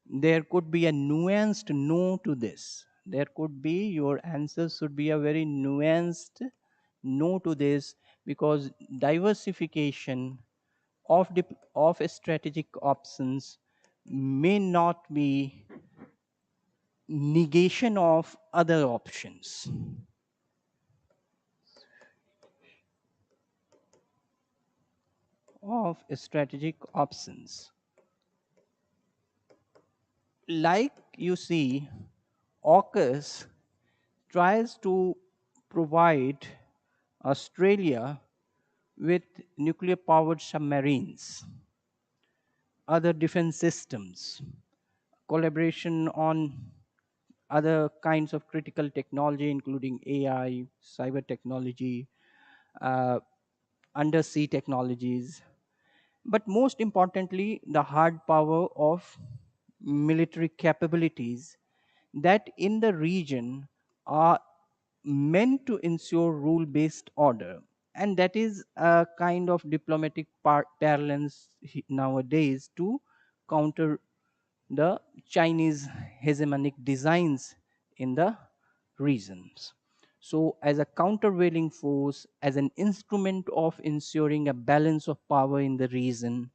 there could be a nuanced no to this. There could be, your answers should be a very nuanced no to this, because diversification of strategic options may not be negation of other options. Of strategic options. Like you see, AUKUS tries to provide Australia with nuclear powered submarines, other defense systems, collaboration on other kinds of critical technology, including AI, cyber technology, uh, undersea technologies, but most importantly, the hard power of military capabilities that in the region are meant to ensure rule-based order. And that is a kind of diplomatic parlance nowadays to counter the Chinese hegemonic designs in the regions. So, as a countervailing force, as an instrument of ensuring a balance of power in the region,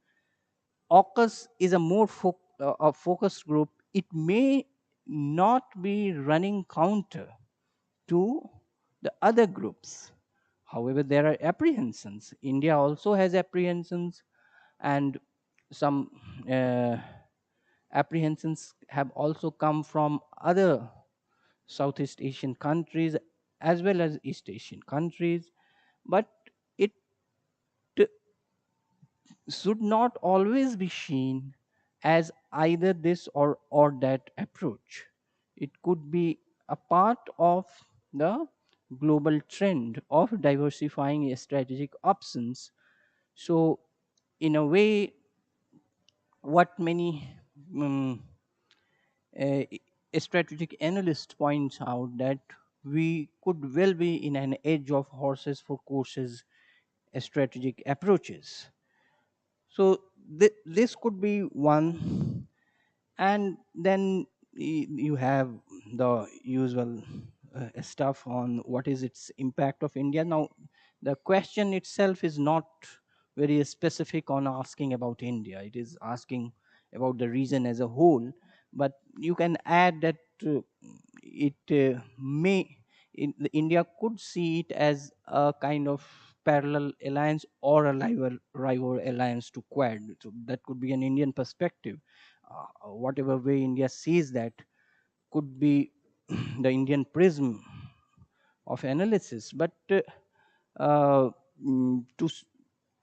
AUKUS is a more a focused group. It may not be running counter to the other groups. However, there are apprehensions. India also has apprehensions, and some uh, apprehensions have also come from other Southeast Asian countries as well as East Asian countries. But it should not always be seen as either this or that approach. It could be a part of the global trend of diversifying strategic options. So, in a way, what many um, uh, strategic analysts points out that we could well be in an edge of horses for courses strategic approaches. So this could be one, and then you have the usual stuff on what is its impact of India. Now, the question itself is not very specific on asking about India. It is asking about the region as a whole, but you can add that it may India could see it as a kind of parallel alliance or a rival alliance to Quad. So that could be an Indian perspective. Whatever way India sees that could be the Indian prism of analysis. But to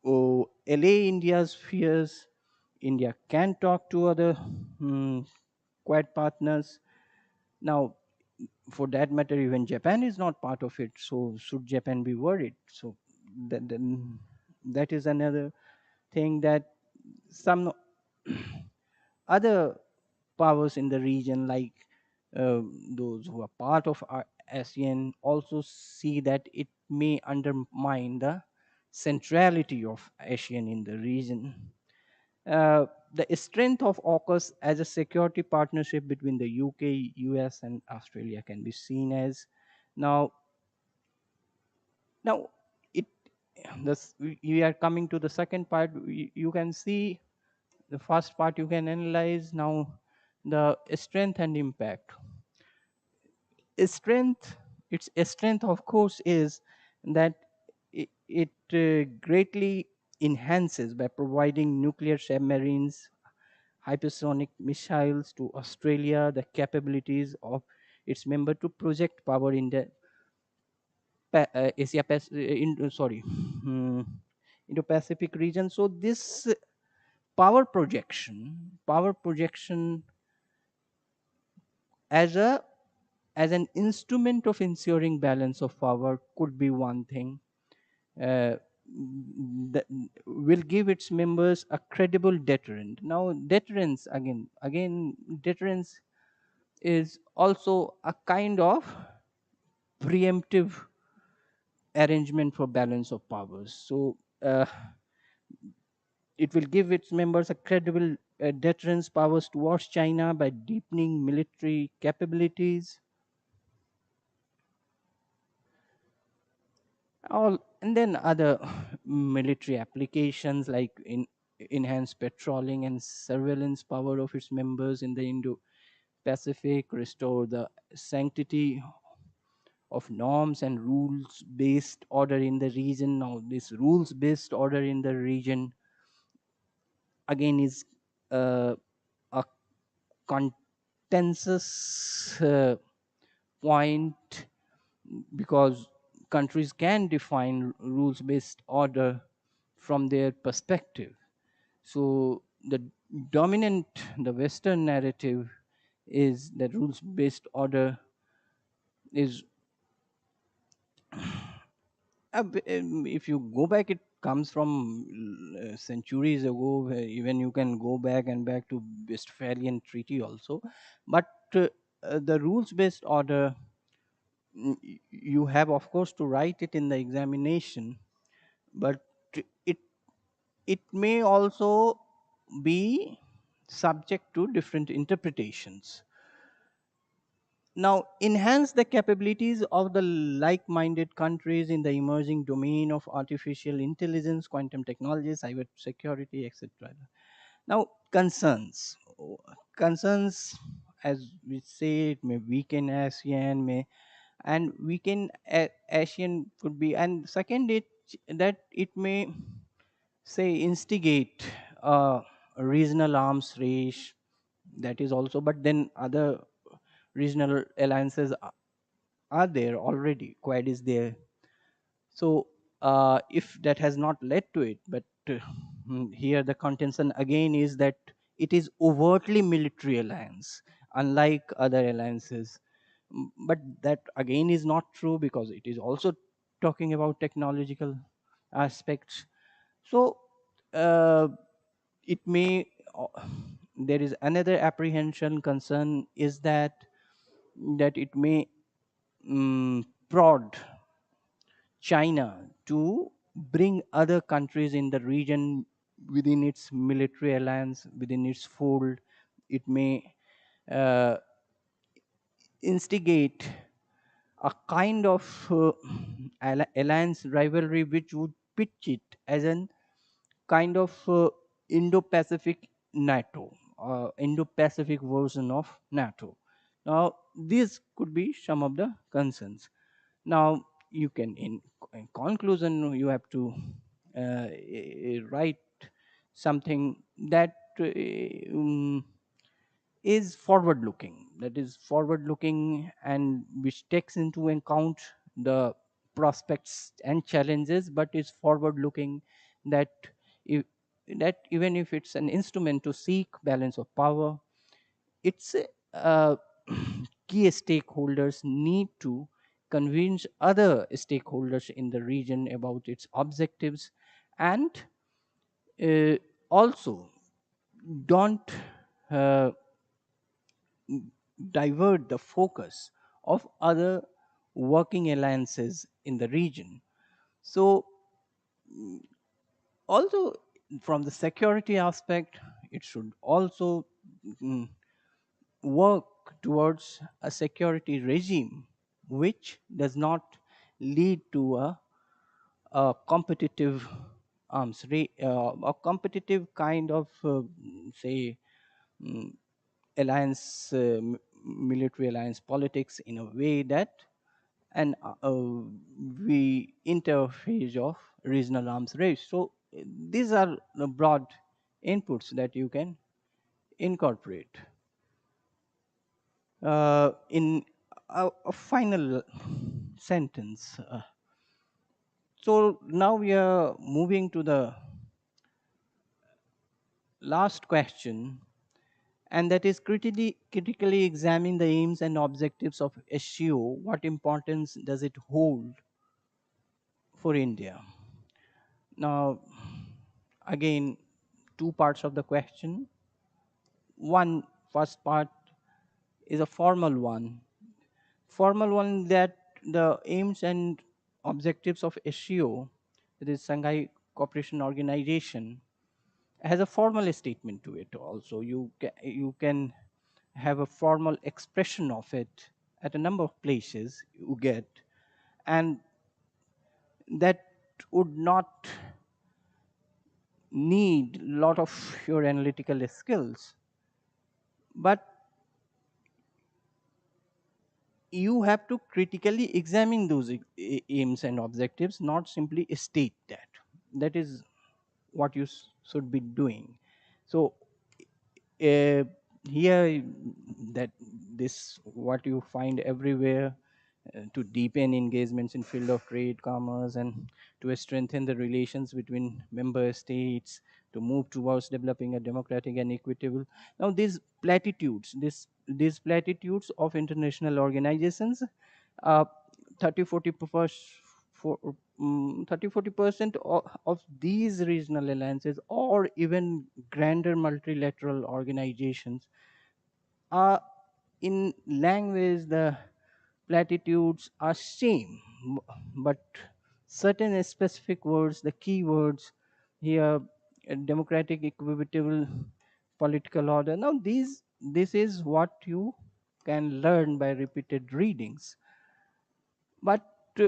allay India's fears, India can talk to other Quad partners. Now, for that matter, even Japan is not part of it. So, should Japan be worried? So, then that is another thing that some other powers in the region, like those who are part of our ASEAN, also see that it may undermine the centrality of ASEAN in the region. The strength of AUKUS as a security partnership between the UK, US, and Australia can be seen as now. Now, it this we are coming to the second part. You can see the first part you can analyze now the strength and impact. Strength, its strength of course is that it greatly enhances by providing nuclear submarines, hypersonic missiles to Australia, the capabilities of its member to project power in the Asia into Pacific region. So this power projection as a as an instrument of ensuring balance of power could be one thing uh, that will give its members a credible deterrent. Now, deterrence again, deterrence is also a kind of preemptive arrangement for balance of powers. So, it will give its members a credible deterrence powers towards China by deepening military capabilities. All and then other military applications like in enhanced patrolling and surveillance power of its members in the Indo-Pacific, restore the sanctity of norms and rules based order in the region. Now, this rules based order in the region again is a consensus point, because countries can define rules based order from their perspective. So the dominant, the Western narrative is that rules based order is, if you go back, it comes from centuries ago. Even you can go back and back to Westphalian Treaty also. But the rules based order, you have of course to write it in the examination, but it it may also be subject to different interpretations. Now, enhance the capabilities of the like minded countries in the emerging domain of artificial intelligence, quantum technologies, cyber security, etc. Now, concerns. Concerns, as we say, it may weaken ASEAN, may and weaken ASEAN could be, and second, that it may say instigate a regional arms race. That is also, but then other regional alliances are there already. Quad is there. So if that has not led to it, but here the contention again is that it is overtly military alliance, unlike other alliances. But that again is not true, because it is also talking about technological aspects. So uh, it may there is another apprehension concern, is that it may prod China to bring other countries in the region within its military alliance, within its fold. It may uh, instigate a kind of alliance rivalry, which would pitch it as an kind of Indo-Pacific NATO, Indo-Pacific version of NATO. Now, these could be some of the concerns. Now, you can, in conclusion, you have to write something that is forward looking, that is forward looking, and which takes into account the prospects and challenges, but is forward looking, that if, that even if it's an instrument to seek balance of power, its key stakeholders need to convince other stakeholders in the region about its objectives, and uh, also don't uh, divert the focus of other working alliances in the region. So, also from the security aspect, it should also mm, work towards a security regime which does not lead to a competitive a competitive kind of say mm, alliance military alliance politics, in a way that and we interface of regional arms race. So these are the broad inputs that you can incorporate in a final sentence. So now we are moving to the last question, and that is critically examine the aims and objectives of SEO. What importance does it hold for India? Now, again, two parts of the question. One, first part is a formal one. Formal one, that the aims and objectives of SEO, that is Shanghai Cooperation Organization, has a formal statement to it also. You can have a formal expression of it at a number of places you get, and that would not need a lot of your analytical skills, but you have to critically examine those aims and objectives, not simply state that. That is what you should be doing. So uh, here, that this what you find everywhere, to deepen engagements in field of trade, commerce, and to strengthen the relations between member states, to move towards developing a democratic and equitable. Now, these platitudes, these platitudes of international organizations, uh, 30 for 30-40% of these regional alliances, or even grander multilateral organizations, are, in language, the platitudes are same, but certain specific words, the key words here, democratic, equitable, political order. Now, this is what you can learn by repeated readings, but uh,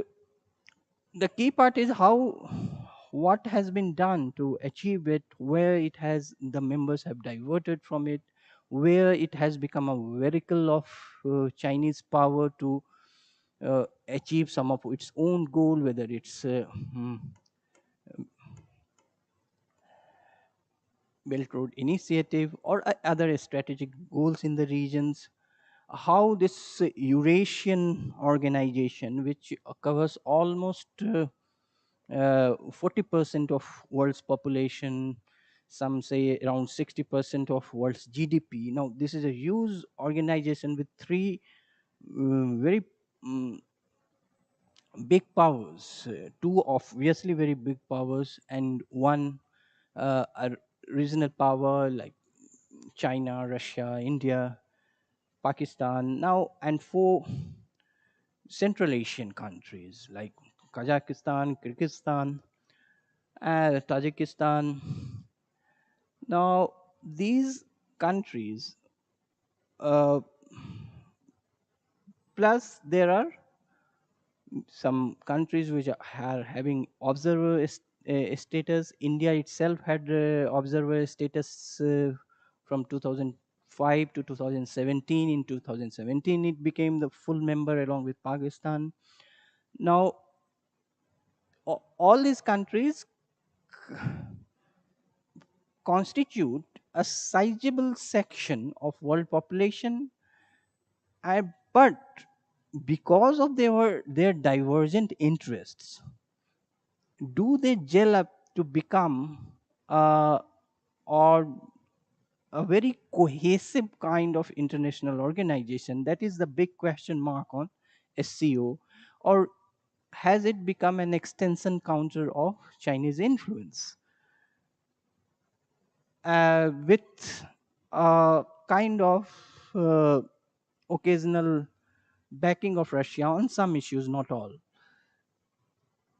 the key part is how, what has been done to achieve it, where it has, the members have diverted from it, where it has become a vehicle of Chinese power to achieve some of its own goal, whether it's Belt Road Initiative or other strategic goals in the regions. How this Eurasian organization, which covers almost 40% of world's population, some say around 60% of world's GDP. Now, this is a huge organization with three very mm, big powers, two obviously very big powers, and one a regional power like China, Russia, India, Pakistan, now, and four Central Asian countries like Kazakhstan, Kyrgyzstan, Tajikistan. Now, these countries, uh, plus there are some countries which are having observer status. India itself had observer status from 2005 to 2017. In 2017, it became the full member along with Pakistan. Now, all these countries constitute a sizable section of world population, but because of their divergent interests, do they gel up to become uh, or a very cohesive kind of international organization? That is the big question mark on SCO. Or has it become an extension counter of Chinese influence with a kind of uh, occasional backing of Russia on some issues, not all?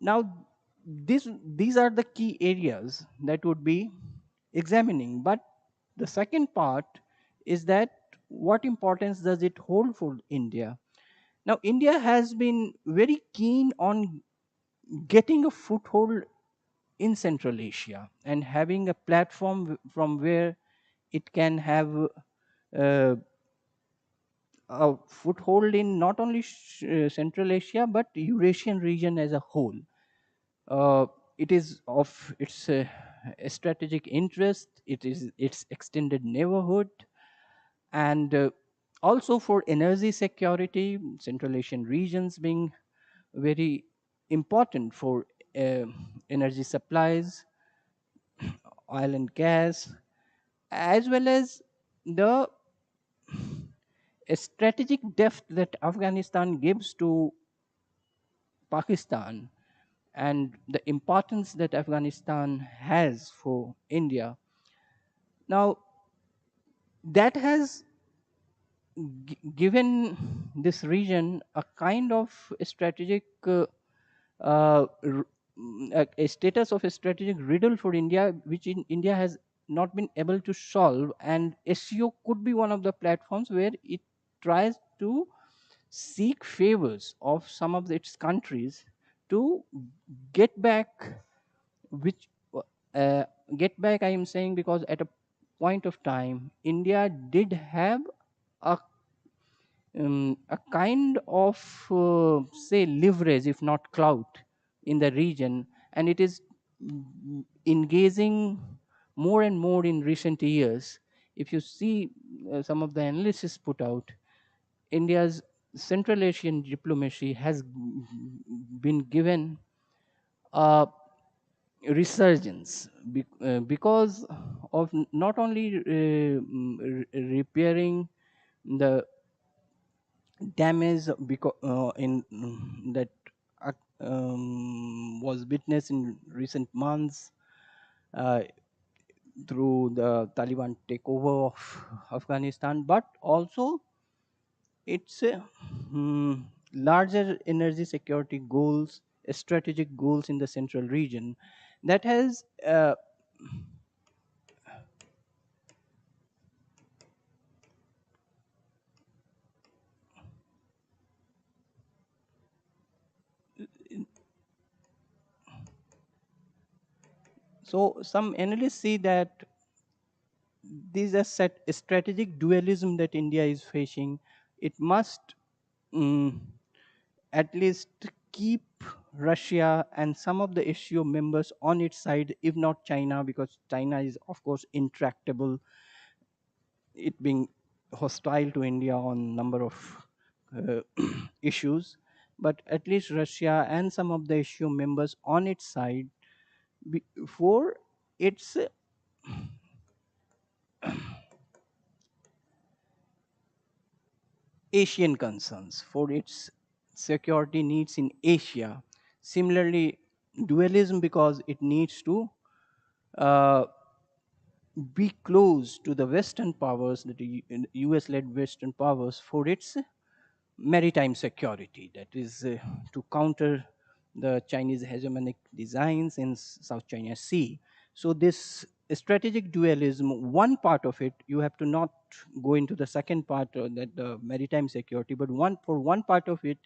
Now, these are the key areas that would be examining. But the second part is that what importance does it hold for India? Now, India has been very keen on getting a foothold in Central Asia and having a platform from where it can have a foothold in not only Central Asia but Eurasian region as a whole. Uh, it is of its strategic interest. It is its extended neighborhood, and also for energy security, Central Asian regions being very important for uh, energy supplies, oil and gas, as well as the strategic depth that Afghanistan gives to Pakistan and the importance that Afghanistan has for India. Now, that has given this region a kind of strategic uh, r- a status of a strategic riddle for India, which India has not been able to solve. And SEO could be one of the platforms where it tries to seek favors of some of its countries to get back, which uh, get back, I am saying, because at a point of time, India did have a a kind of say leverage, if not clout, in the region, and it is engaging more and more in recent years. If you see some of the analysis put out, India's Central Asian diplomacy has been given a resurgence because of not only repairing the damage in that was witnessed in recent months uh, through the Taliban takeover of Afghanistan, but also its larger energy security goals, strategic goals in the central region that has so some analysts see that these are set strategic dualism that India is facing. It must mm, at least keep Russia and some of the SCO members on its side, if not China, because China is, of course, intractable, it being hostile to India on number of uh, issues. But at least Russia and some of the SCO members on its side for its Asian concerns, for its security needs in Asia. Similarly, dualism because it needs to uh, be close to the Western powers, the US led Western powers, for its maritime security, that is, to counter the Chinese hegemonic designs in South China Sea. So, this strategic dualism, one part of it, you have to not go into the second part, that the maritime security, but one part of it,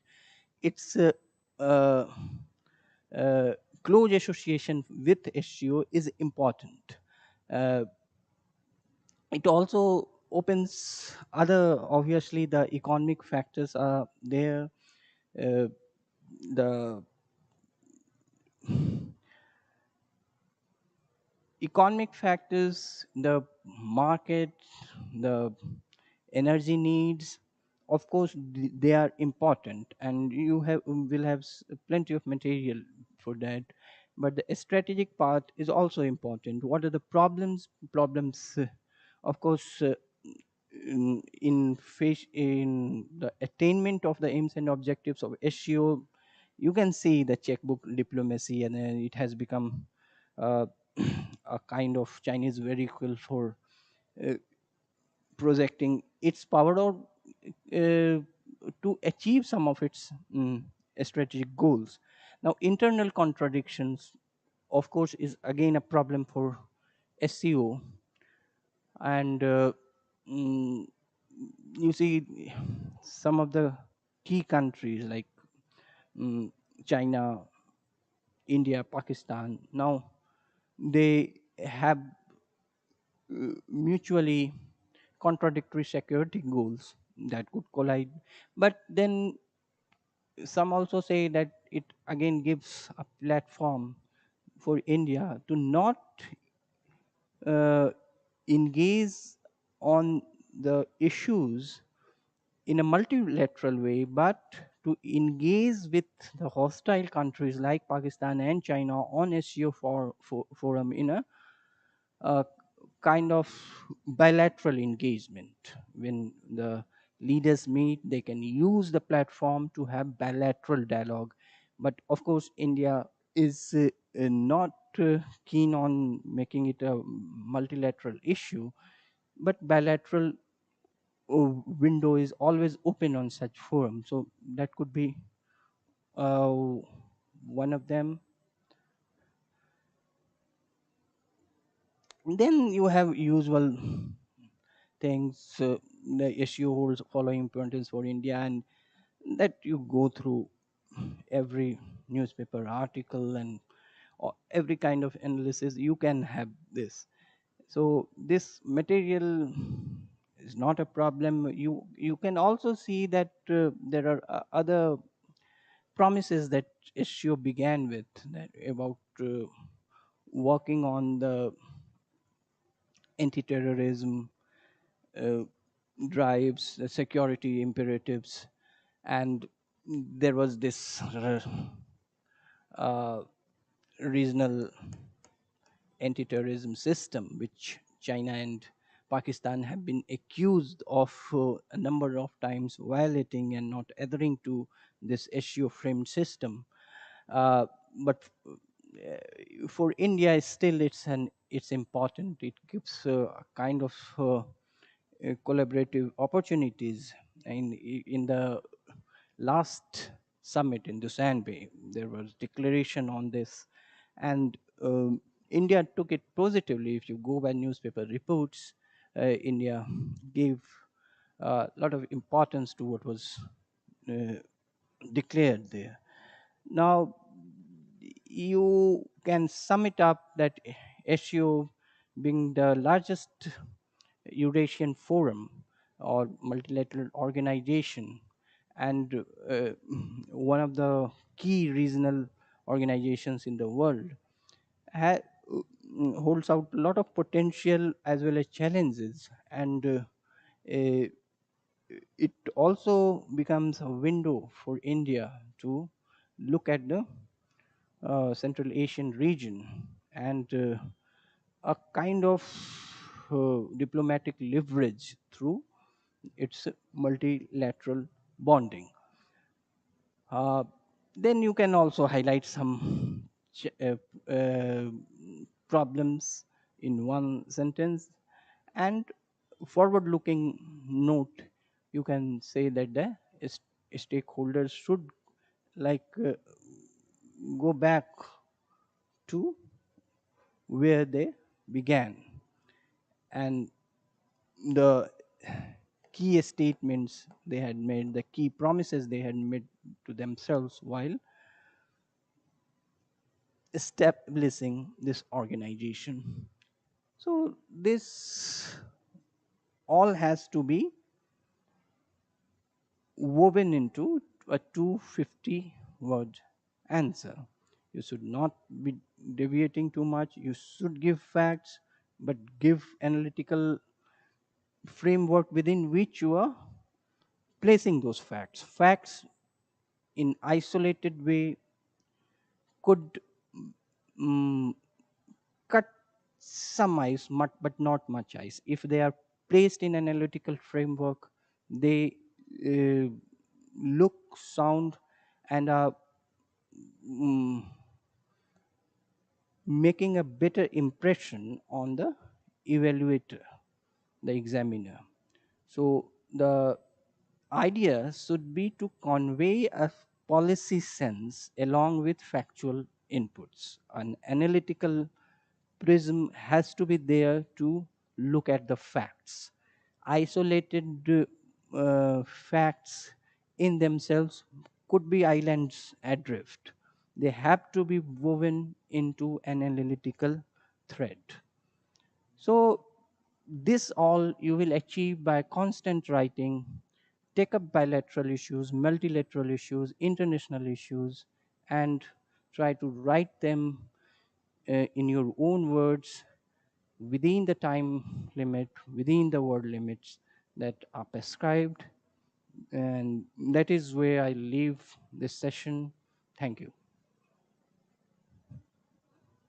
it's uh, uh, close association with SCO is important. Uh, it also opens other, obviously the economic factors are there, the economic factors, the market, the energy needs, of course, they are important, and you have will have plenty of material for that. But the strategic part is also important. What are the problems? Problems, of course, in the attainment of the aims and objectives of SEO, you can see the checkbook diplomacy, and it has become uh, a kind of Chinese vehicle for uh, projecting its power, or uh, to achieve some of its strategic goals. Now, internal contradictions, of course, is again a problem for SEO, and mm, you see some of the key countries like mm, China, India, Pakistan. Now they have mutually contradictory security goals that could collide. But then some also say that it again gives a platform for India to not uh, engage on the issues in a multilateral way, but to engage with the hostile countries like Pakistan and China on SCO forum in a kind of bilateral engagement. When the leaders meet, they can use the platform to have bilateral dialogue. But of course, India is not keen on making it a multilateral issue, but bilateral window is always open on such forum. So that could be uh, one of them. Then you have usual things, the issue holds following importance for India, and that you go through every newspaper article and every kind of analysis you can have this. So this material is not a problem. You can also see that there are other promises that issue began with, that about working on the anti-terrorism uh, drives, the security imperatives, and there was this uh, regional anti-terrorism system which China and Pakistan have been accused of a number of times violating and not adhering to this issue framed system. But for India, still it's important. It gives a kind of collaborative opportunities. In the last summit in Dusan Bay, there was declaration on this, and India took it positively. If you go by newspaper reports, India gave a lot of importance to what was uh, declared there. Now, you can sum it up that SEO being the largest Eurasian Forum or multilateral organization, and one of the key regional organizations in the world, ha- holds out a lot of potential as well as challenges, and it also becomes a window for India to look at the Central Asian region, and a kind of diplomatic leverage through its multilateral bonding. Uh, then you can also highlight some problems in one sentence, and forward looking note, you can say that the stakeholders should like go back to where they began, and the key statements they had made, the key promises they had made to themselves while establishing this organization. So this all has to be woven into a 250 word answer. You should not be deviating too much. You should give facts, but give analytical framework within which you are placing those facts. Facts in isolated way could mm, cut some ice, but not much ice. If they are placed in analytical framework, they uh, look, sound, and are mm, making a better impression on the evaluator, the examiner. So the idea should be to convey a policy sense along with factual inputs. An analytical prism has to be there to look at the facts. Isolated facts in themselves could be islands adrift. They have to be woven into an analytical thread. So this all you will achieve by constant writing, take up bilateral issues, multilateral issues, international issues, and try to write them in your own words within the time limit, within the word limits that are prescribed. And that is where I leave this session. Thank you.